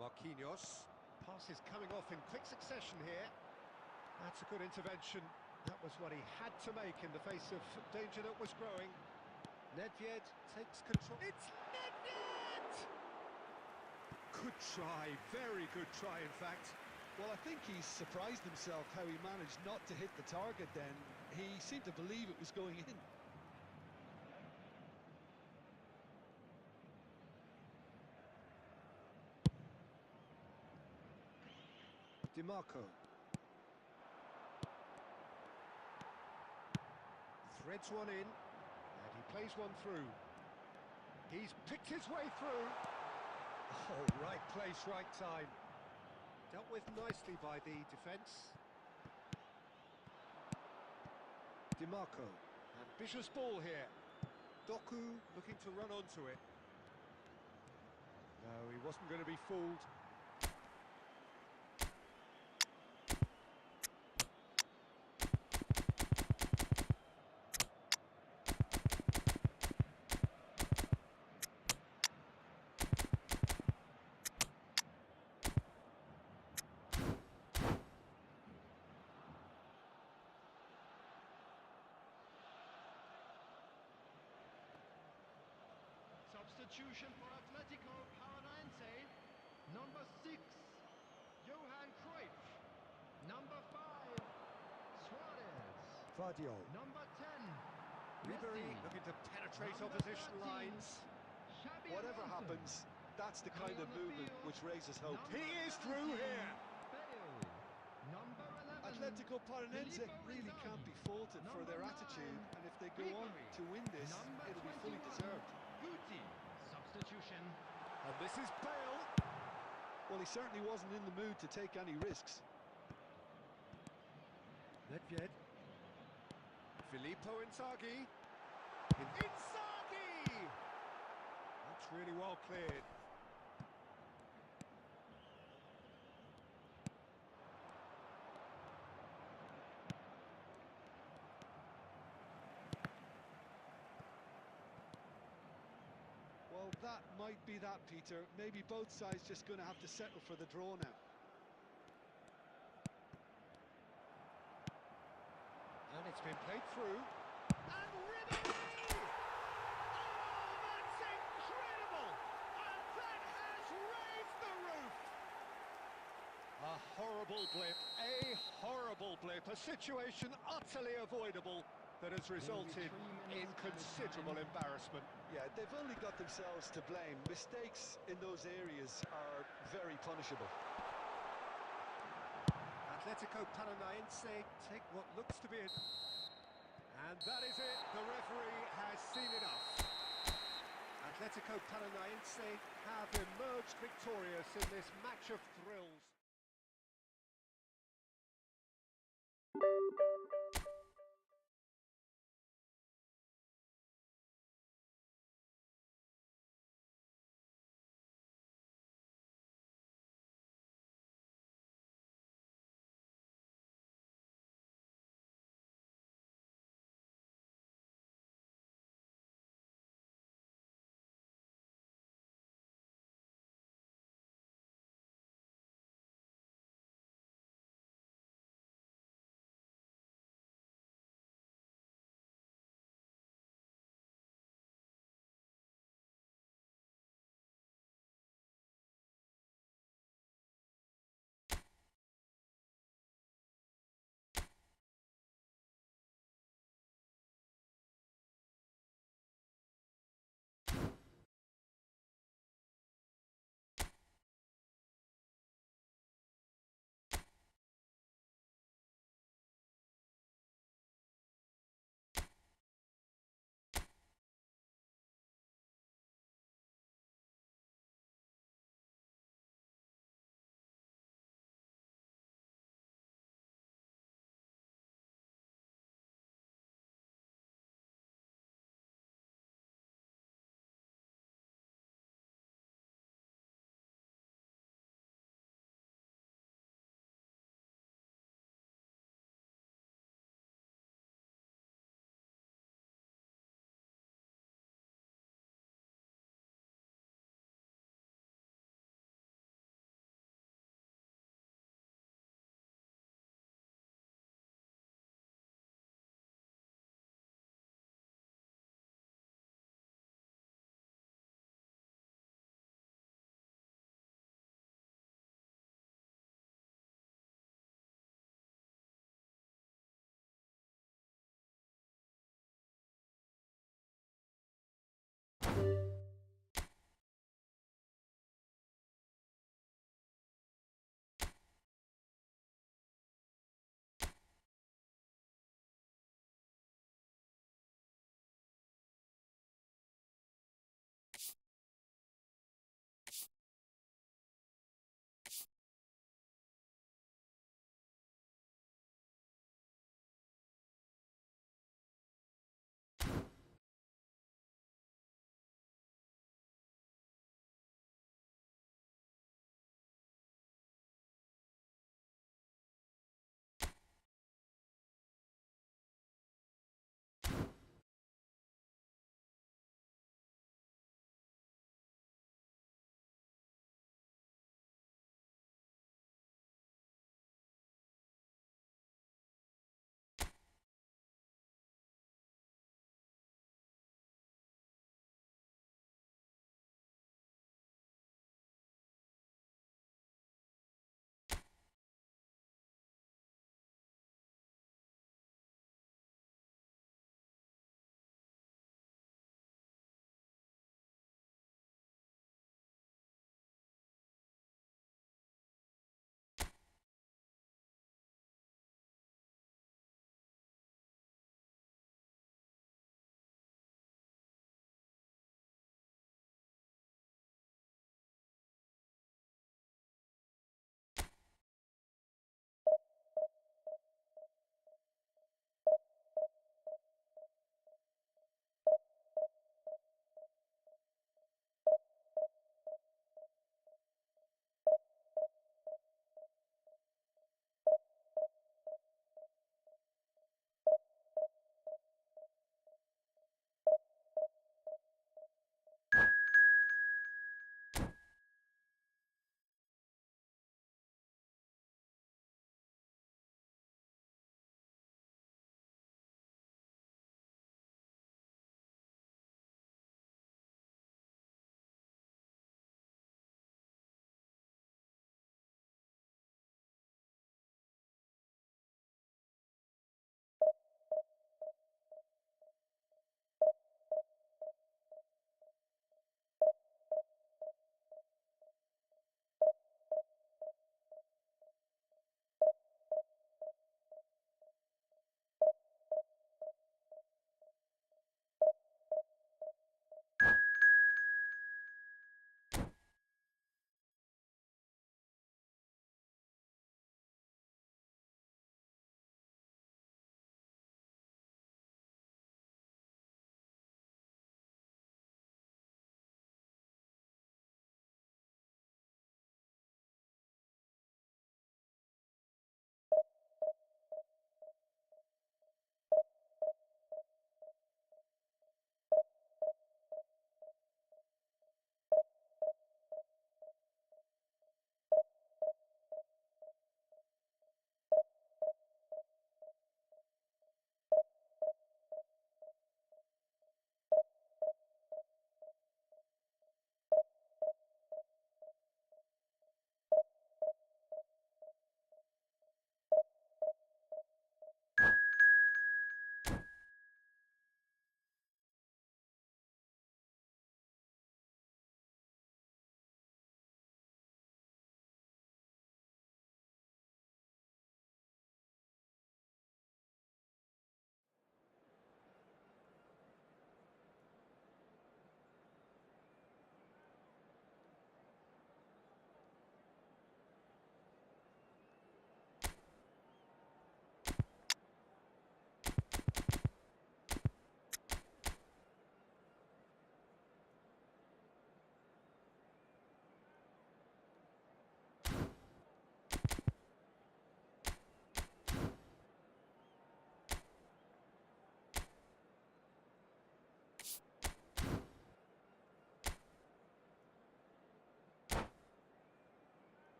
Marquinhos. Passes coming off in quick succession here. That's a good intervention. That was what he had to make in the face of danger that was growing. Nedved takes control. It's Nedved! Good try, very good try, in fact. Well, I think he's surprised himself how he managed not to hit the target then. He seemed to believe it was going in. DiMarco. Threads one in, and he plays one through. He's picked his way through. Oh, right place, right time. Dealt with nicely by the defence. DiMarco. Ambitious ball here. Doku looking to run onto it. No, he wasn't going to be fooled. Substitution for Atletico Paranaense. Number 6, Johan Cruyff. Number 5, Suarez. Vardiol. Number 10, Ribery Messi. looking to penetrate Number opposition 13, lines. Xabi Whatever Alonso. happens, that's the kind Coming of on the movement field, which raises hope. number He is through 17, here. Bale. Number 11, Atletico Paranaense Filippo really Inzaghi. can't be faulted for their Number attitude, 9, and if they go on Ribery. to win this, Number it'll be fully 21, deserved. Guti. Substitution. And this is Bale. Well, he certainly wasn't in the mood to take any risks. Nedved. Filippo Inzaghi. Inzaghi! That's really well cleared. Well, that might be that, Peter. Maybe both sides just going to have to settle for the draw now. And it's been played through. And Ribery! Oh, that's incredible! And that has raised the roof! A horrible blip, a situation utterly avoidable that has resulted in considerable embarrassment. Yeah, they've only got themselves to blame. Mistakes in those areas are very punishable. Atletico Paranaense take what looks to be it. And that is it. The referee has seen enough. Atletico Paranaense have emerged victorious in this match of thrills.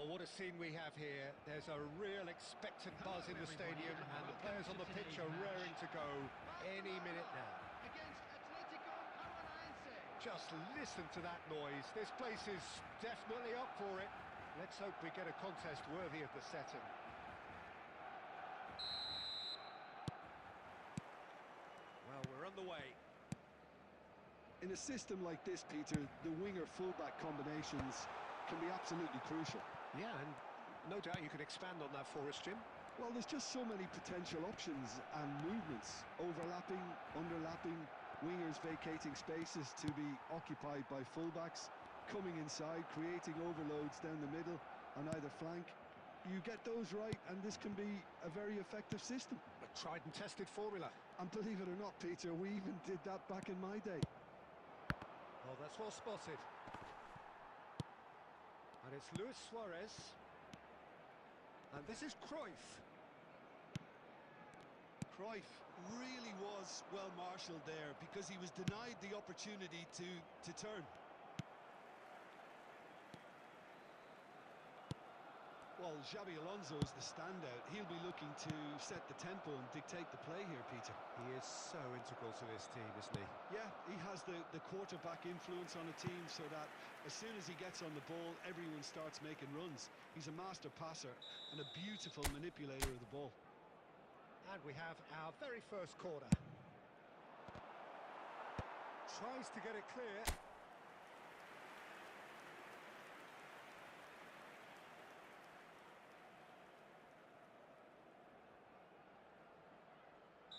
Well, what a scene we have here. There's a real expectant buzz in the stadium, and the players on the pitch are raring to go any minute now. Against Atletico Paranaense. Just listen to that noise. This place is definitely up for it. Let's hope we get a contest worthy of the setting. Well, we're on the way. In a system like this, Peter, the winger-fullback combinations can be absolutely crucial. Yeah, and no doubt you can expand on that for us, Jim. Well, there's just so many potential options and movements. Overlapping, underlapping, wingers vacating spaces to be occupied by fullbacks, coming inside, creating overloads down the middle on either flank. You get those right, and this can be a very effective system. A tried and tested formula. And believe it or not, Peter, we even did that back in my day. Oh, that's well spotted. And it's Luis Suarez. And this is Cruyff. Cruyff really was well marshalled there because he was denied the opportunity to turn. Well, Xabi Alonso is the standout. He'll be looking to set the tempo and dictate the play here, Peter. He is so integral to this team, isn't he? Yeah, he has the quarterback influence on a team so that as soon as he gets on the ball, everyone starts making runs. He's a master passer and a beautiful manipulator of the ball. And we have our very first corner. Tries to get it clear.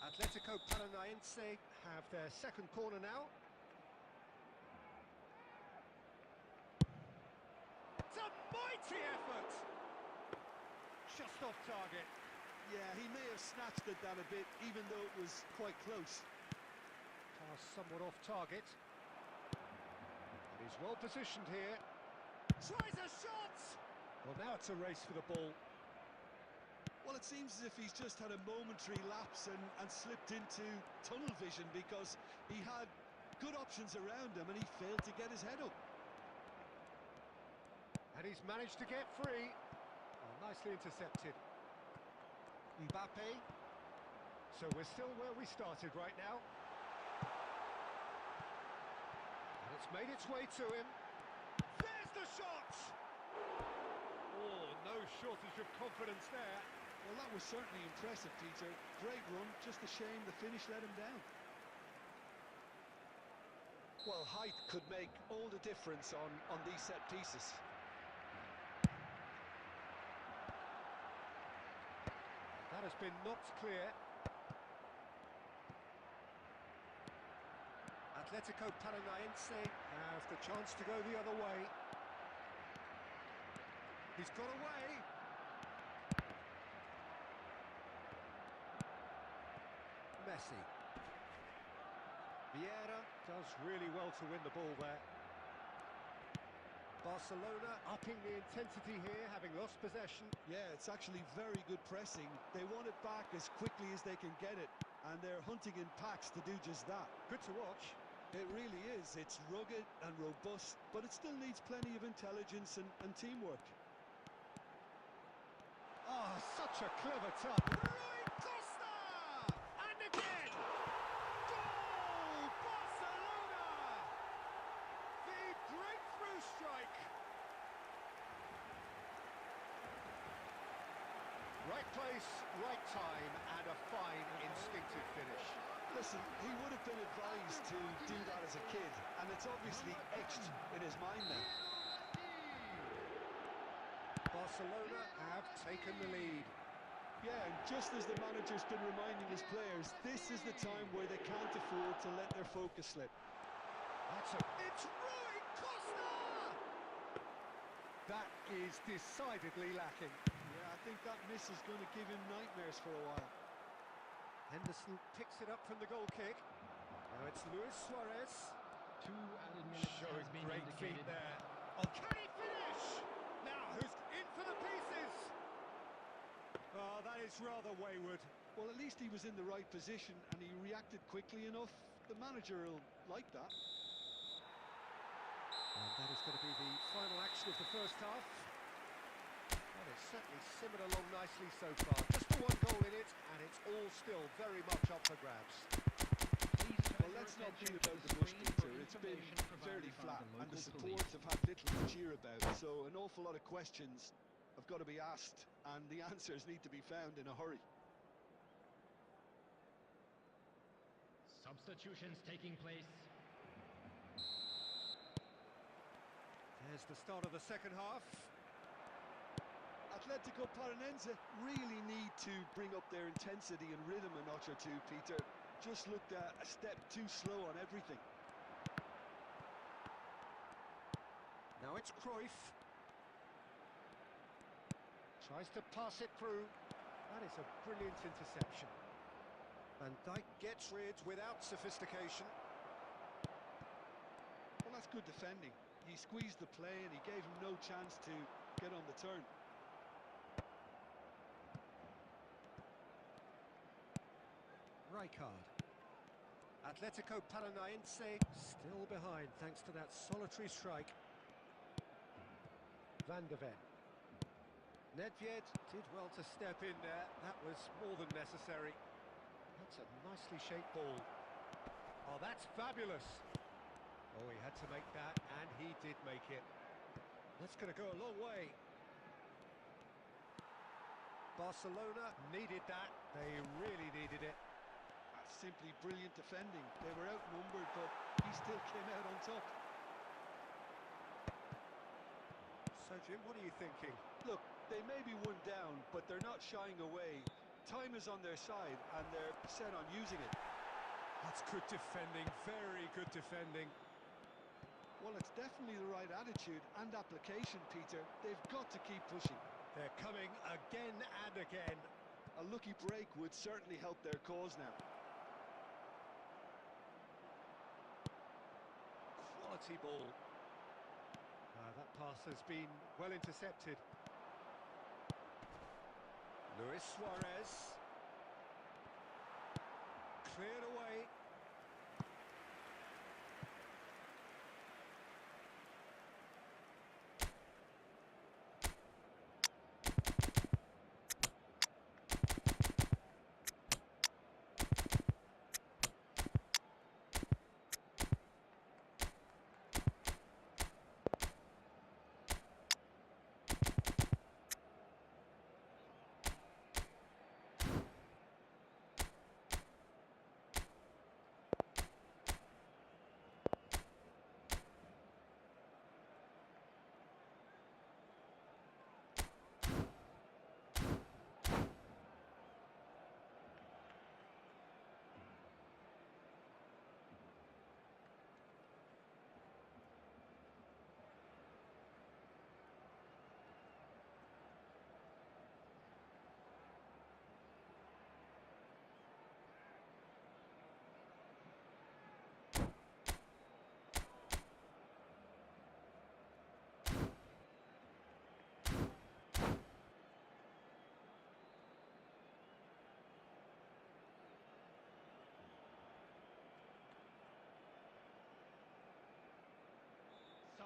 Atletico Paranaense have their second corner now. It's a mighty effort! Just off target. Yeah, he may have snatched at that a bit, even though it was quite close. Pass somewhat off target. And he's well positioned here. Tries a shot! Well, now it's a race for the ball. Well, it seems as if he's just had a momentary lapse and slipped into tunnel vision because he had good options around him and he failed to get his head up. And he's managed to get free. Oh, nicely intercepted. Mbappe. So we're still where we started right now. And it's made its way to him. There's the shot! Oh, no shortage of confidence there. Well, that was certainly impressive, Peter. Great run, just a shame the finish let him down. Well, height could make all the difference on these set pieces. That has been knocked clear. Atletico Paranaense have the chance to go the other way. He's got away. Messi. Vieira does really well to win the ball there. Barcelona upping the intensity here, having lost possession. Yeah, it's actually very good pressing. They want it back as quickly as they can get it, and they're hunting in packs to do just that. Good to watch. It really is. It's rugged and robust, but it still needs plenty of intelligence and teamwork. Oh, such a clever touch. Rui Costa! And again! Goal! Barcelona! The breakthrough strike. Right place, right time, and a fine instinctive finish. Listen, he would have been advised to do that as a kid, and it's obviously etched in his mind now. Barcelona have taken the lead. Yeah, and just as the manager's been reminding his players, this is the time where they can't afford to let their focus slip. It's Rui Costa! That is decidedly lacking. Yeah, I think that miss is going to give him nightmares for a while. Henderson picks it up from the goal kick. Now it's Luis Suarez. 2 added minutes Showing has been great indicated. feet there. Oh, can he finish? Now who's in for the pieces? Oh, that is rather wayward. Well, at least he was in the right position and he reacted quickly enough. The manager will like that. And that is going to be the final action of the first half. simmered along nicely so far. Just the one goal in it, and it's all still very much up for grabs. Please turn Well, your let's not attention beat to about the the bush, screen for Peter. It's been information fairly provided by flat, the and the local supports police. have had little to cheer about, so an awful lot of questions have got to be asked, and the answers need to be found in a hurry. Substitutions taking place. There's the start of the second half. Atletico Paranense really need to bring up their intensity and rhythm a notch or two, Peter. Just looked a step too slow on everything. Now it's Cruyff. Tries to pass it through. That is a brilliant interception. Van Dijk gets rid without sophistication. Well, that's good defending. He squeezed the play and he gave him no chance to get on the turn. Rijkaard. Atletico Paranaense still behind thanks to that solitary strike. Van de Ven. Nedved did well to step in there. That was more than necessary. That's a nicely shaped ball. Oh, that's fabulous. Oh, he had to make that, and he did make it. That's going to go a long way. Barcelona needed that. They really needed it. That's simply brilliant defending. They were outnumbered, but he still came out on top. So, Jim, what are you thinking? Look, they may be one down, but they're not shying away. Time is on their side, and they're set on using it. That's good defending, very good defending. Well, it's definitely the right attitude and application, Peter. They've got to keep pushing. They're coming again and again. A lucky break would certainly help their cause now. Quality ball. That pass has been well intercepted. Luis Suarez. Cleared away.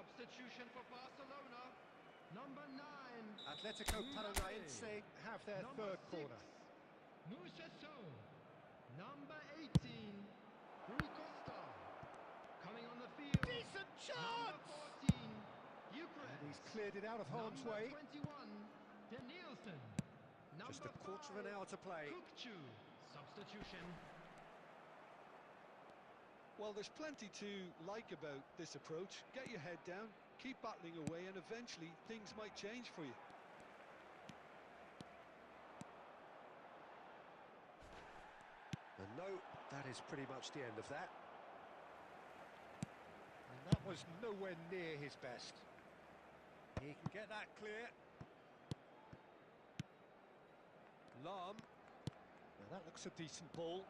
Substitution for Barcelona. Number 9. Atletico Paranaense have their Number third 6, corner. Museso. Number 18, Rui Costa. Coming on the field. Decent Number chance! 14, Eucharist. And he's cleared it out of harm's Number way. 21, Danielson. Just Number a quarter of an 5, hour to play. Kukçu. Substitution. Well, there's plenty to like about this approach. Get your head down, keep battling away, and eventually things might change for you. And no, that is pretty much the end of that. And that was nowhere near his best. He can get that clear. Lahm. Now that looks a decent ball.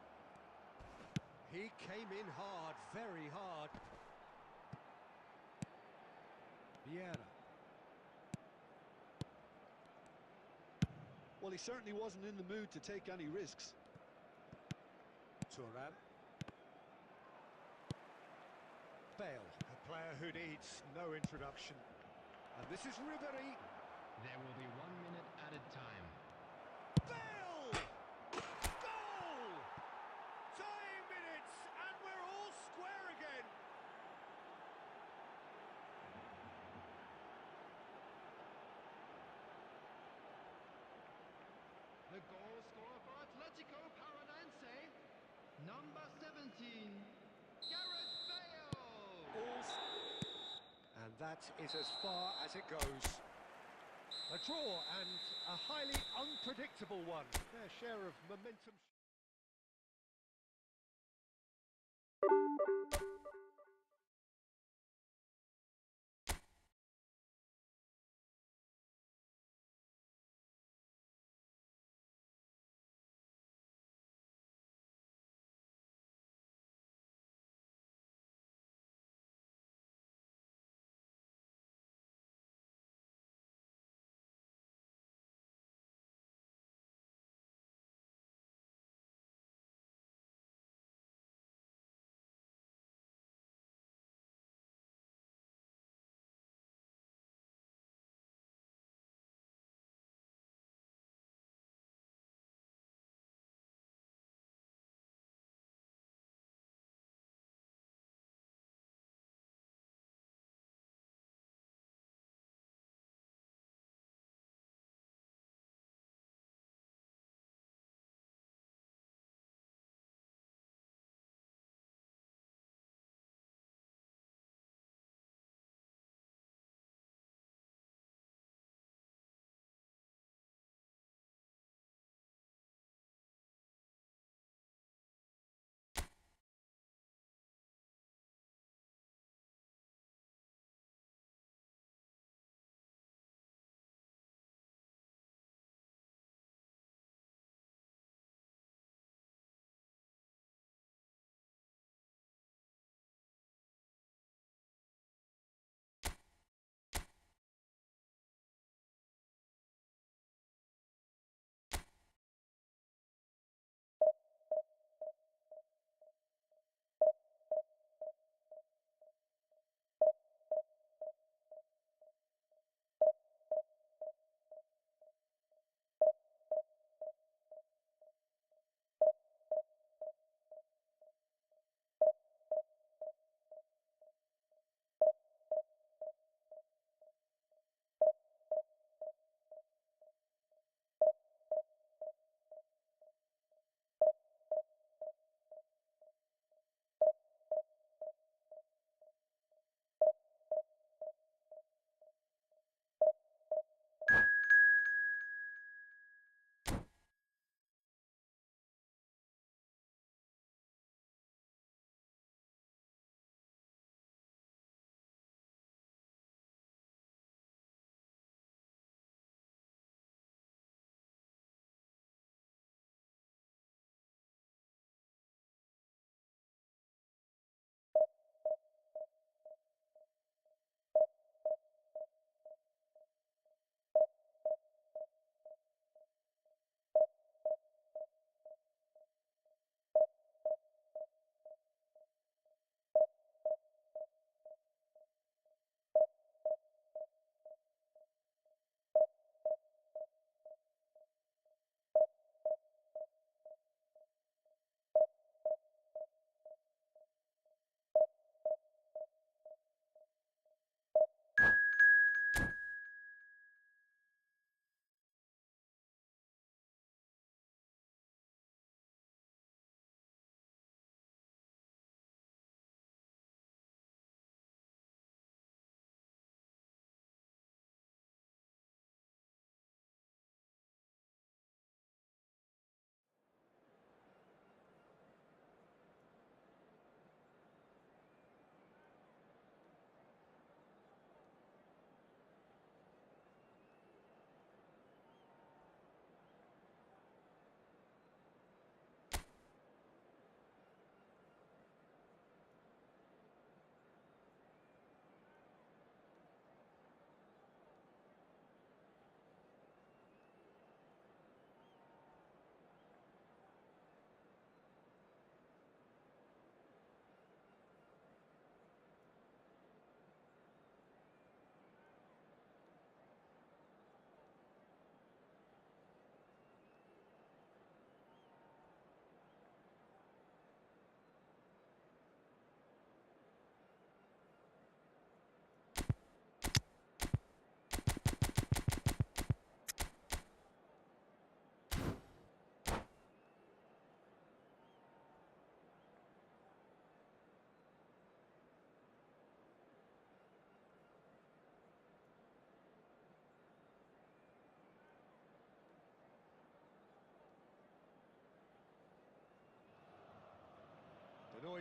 He came in hard, very hard. Vieira. Well, he certainly wasn't in the mood to take any risks. Thuram. Bale, a player who needs no introduction. And this is Ribery. There will be 1 minute added time. Number 17, Gareth Bale. And that is as far as it goes. A draw and a highly unpredictable one. Their share of momentum.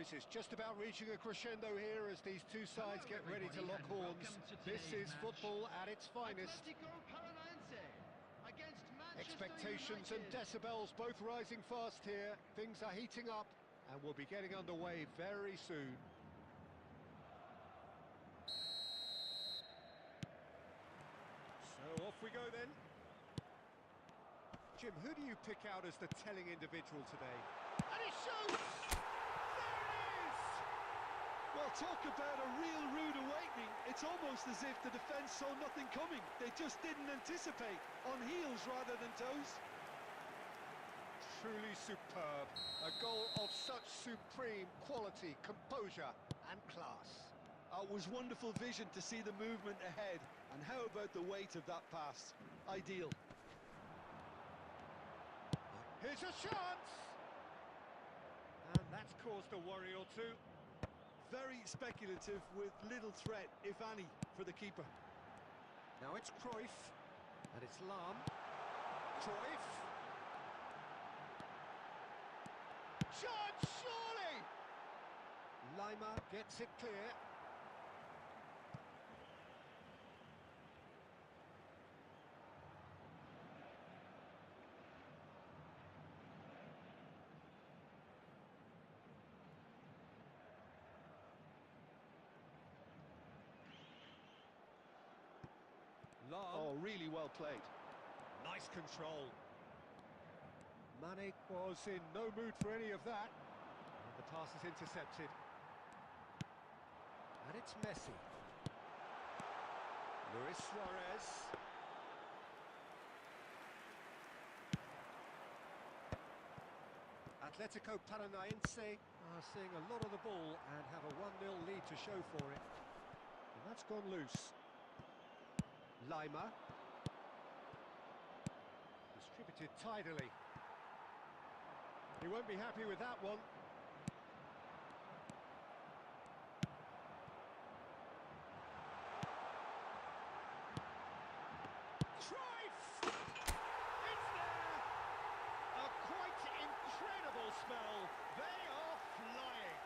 noise is just about reaching a crescendo here as these two sides get ready to lock horns. This is football at its finest. Atletico Paranaense against Manchester Expectations and United. decibels both rising fast here. Things are heating up and we'll be getting underway very soon. So off we go then. Jim, who do you pick out as the telling individual today? And he shoots! There it is! Well, talk about a real rude awakening. It's almost as if the defence saw nothing coming. They just didn't anticipate. On heels rather than toes. Truly superb. A goal of such supreme quality, composure and class. It was wonderful vision to see the movement ahead. And how about the weight of that pass? Ideal. Here's a chance! And that's caused a worry or two. Very speculative with little threat, if any, for the keeper. Now it's Cruyff. And it's Lahm. Cruyff. Chance, surely! Lima gets it clear. Oh, really well played. Nice control. Mane was in no mood for any of that. And the pass is intercepted. And it's Messi. Luis Suarez. Atletico Paranaense are seeing a lot of the ball and have a 1-0 lead to show for it. And that's gone loose. Lima. Distributed tidily. He won't be happy with that one. Cruyff! It's there! A quite incredible spell. They are flying.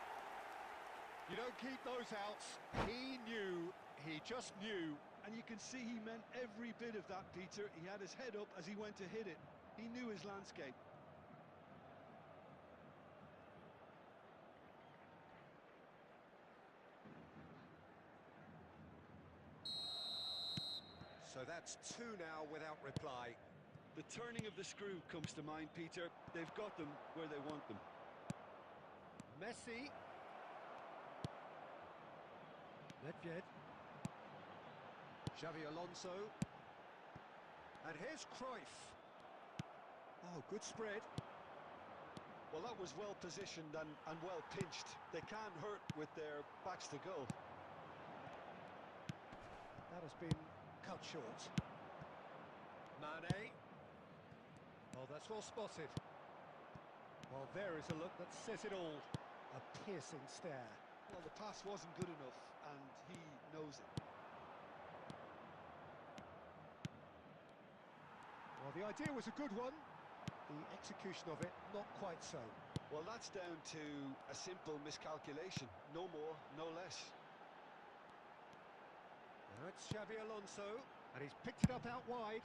You don't keep those outs. He knew. He just knew. And you can see he meant every bit of that, Peter. He had his head up as he went to hit it. He knew his landscape. So that's two now without reply. The turning of the screw comes to mind, Peter. They've got them where they want them. Messi. Nedved. Xavi Alonso. And here's Cruyff. Oh, good spread. Well, that was well positioned and well pinched. They can't hurt with their backs to goal. That has been cut short. Mane. Oh, that's well spotted. Well, there is a look that says it all. A piercing stare. Well, the pass wasn't good enough, and he knows it. Well, the idea was a good one. The execution of it, not quite so. Well, that's down to a simple miscalculation. No more, no less. Now it's Xavi Alonso, and he's picked it up out wide.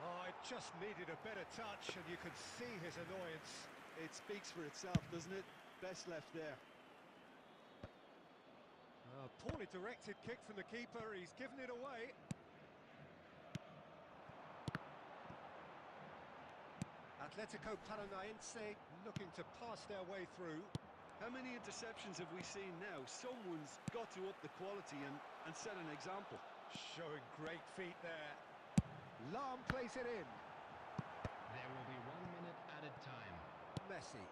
Oh, it just needed a better touch, and you could see his annoyance. It speaks for itself, doesn't it? Best left there. Poorly directed kick from the keeper, he's given it away. Atletico Paranaense looking to pass their way through. How many interceptions have we seen now? Someone's got to up the quality and set an example. Showing great feet there. Lahm plays it in. There will be 1 minute added time. Messi.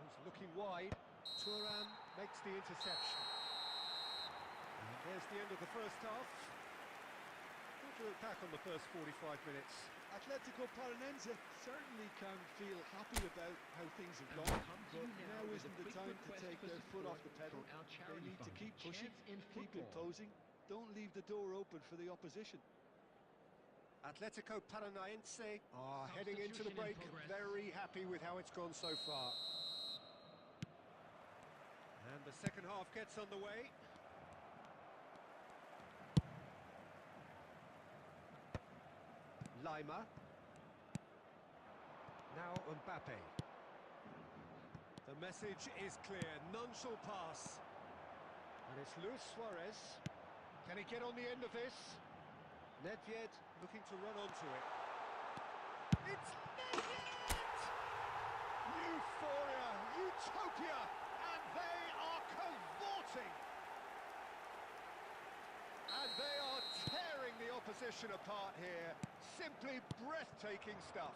Goes looking wide. Thuram makes the interception. And there's the end of the first half. What do you look back on the first 45 minutes? Atletico Paranaense certainly can feel happy about how things have gone, but now isn't the time to take their foot off the pedal. They need to keep pushing, keep imposing. Don't leave the door open for the opposition. Atletico Paranaense are heading into the break, very happy with how it's gone so far. And the second half gets underway. Lima. Now Mbappe. The message is clear, none shall pass. And it's Luis Suarez. Can he get on the end of this? Nedved looking to run onto it. It's Nedved! Euphoria, utopia, and they are cavorting. And they are tearing the opposition apart here. Simply breathtaking stuff.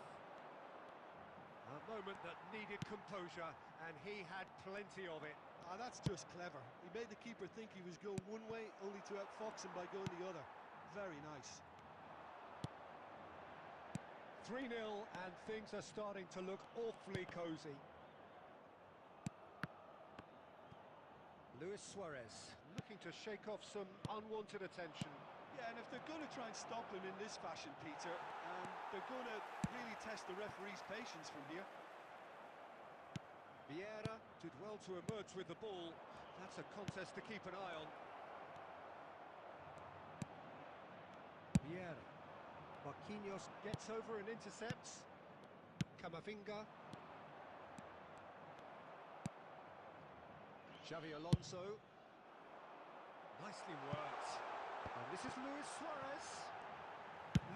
A moment that needed composure, and he had plenty of it. Ah, that's just clever. He made the keeper think he was going one way, only to outfox him by going the other. Very nice. 3-0, and things are starting to look awfully cosy. Luis Suarez looking to shake off some unwanted attention. Yeah, and if they're going to try and stop him in this fashion, Peter, they're going to really test the referee's patience from here. Vieira did well to emerge with the ball. That's a contest to keep an eye on. Vieira. Marquinhos gets over and intercepts. Camavinga. Xavi Alonso. Nicely worked. And this is Luis Suarez.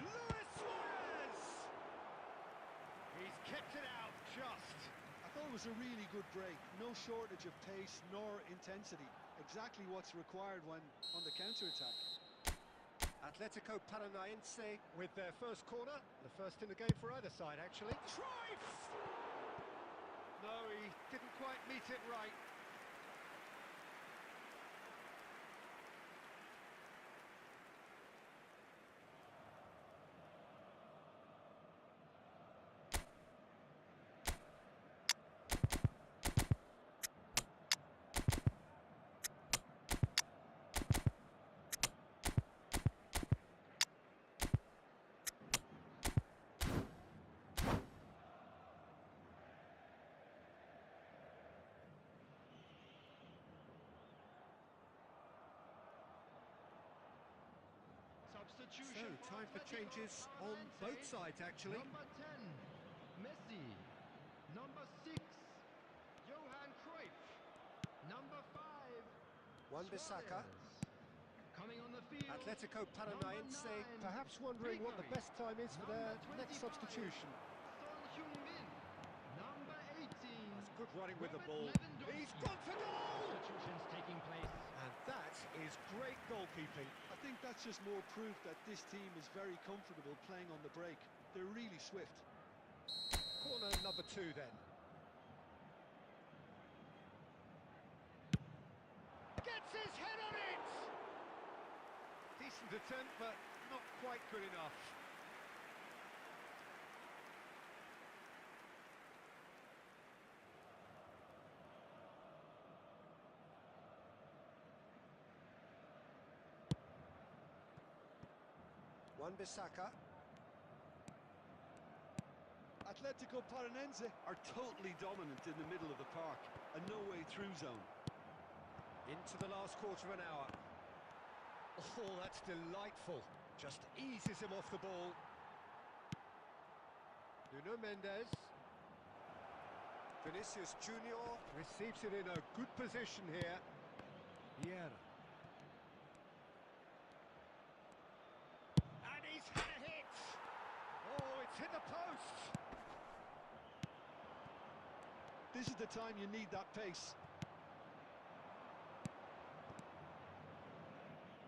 Luis Suarez! He's kept it out just. I thought it was a really good break. No shortage of pace nor intensity. Exactly what's required when on the counter-attack. Atletico Paranaense with their first corner. The first in the game for either side, actually. Cruyff! No, he didn't quite meet it right. So, time for changes on both sides, actually. Number 10, Messi. Number 6, Johan Cruyff. Number 5, Wan-Bissaka. Suarez. Coming on the field, Atletico Paranaense number 9, perhaps wondering what the best time is for their Number next 25, substitution. Son Heung-min. Number 18, That's good running with the Robert ball. Lewandowski. He's gone for goal! Substitutions taking place. And that is great goalkeeping. I think that's just more proof that this team is very comfortable playing on the break. They're really swift. Corner number 2 then. Gets his head on it! Decent attempt, but not quite good enough. Wan-Bissaka. Atletico Paranaense are totally dominant in the middle of the park. A no-way-through zone. Into the last quarter of an hour. Oh, that's delightful. Just eases him off the ball. Nuno Mendes. Vinicius Junior receives it in a good position here. Vieira. And he's had a hit! Oh, it's hit the post! This is the time you need that pace.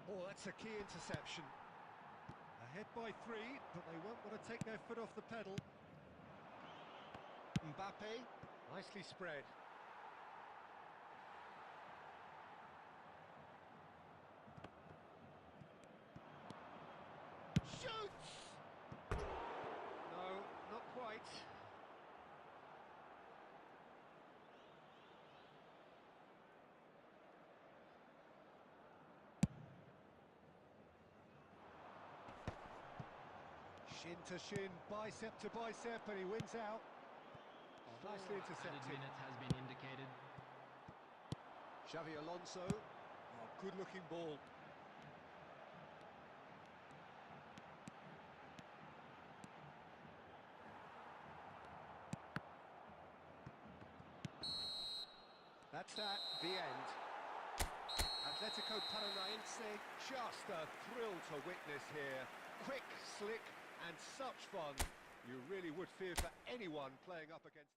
Oh, that's a key interception. Ahead by 3, but they won't want to take their foot off the pedal. Mbappe, nicely spread. Shoots! No, not quite. Shin to shin, bicep to bicep, and he wins out. Oh, nicely Added intercepted. minutes has been indicated. Xavi Alonso. Oh, good-looking ball. That's that, the end. Atletico Paranaense, just a thrill to witness here. Quick, slick, and such fun. You really would fear for anyone playing up against...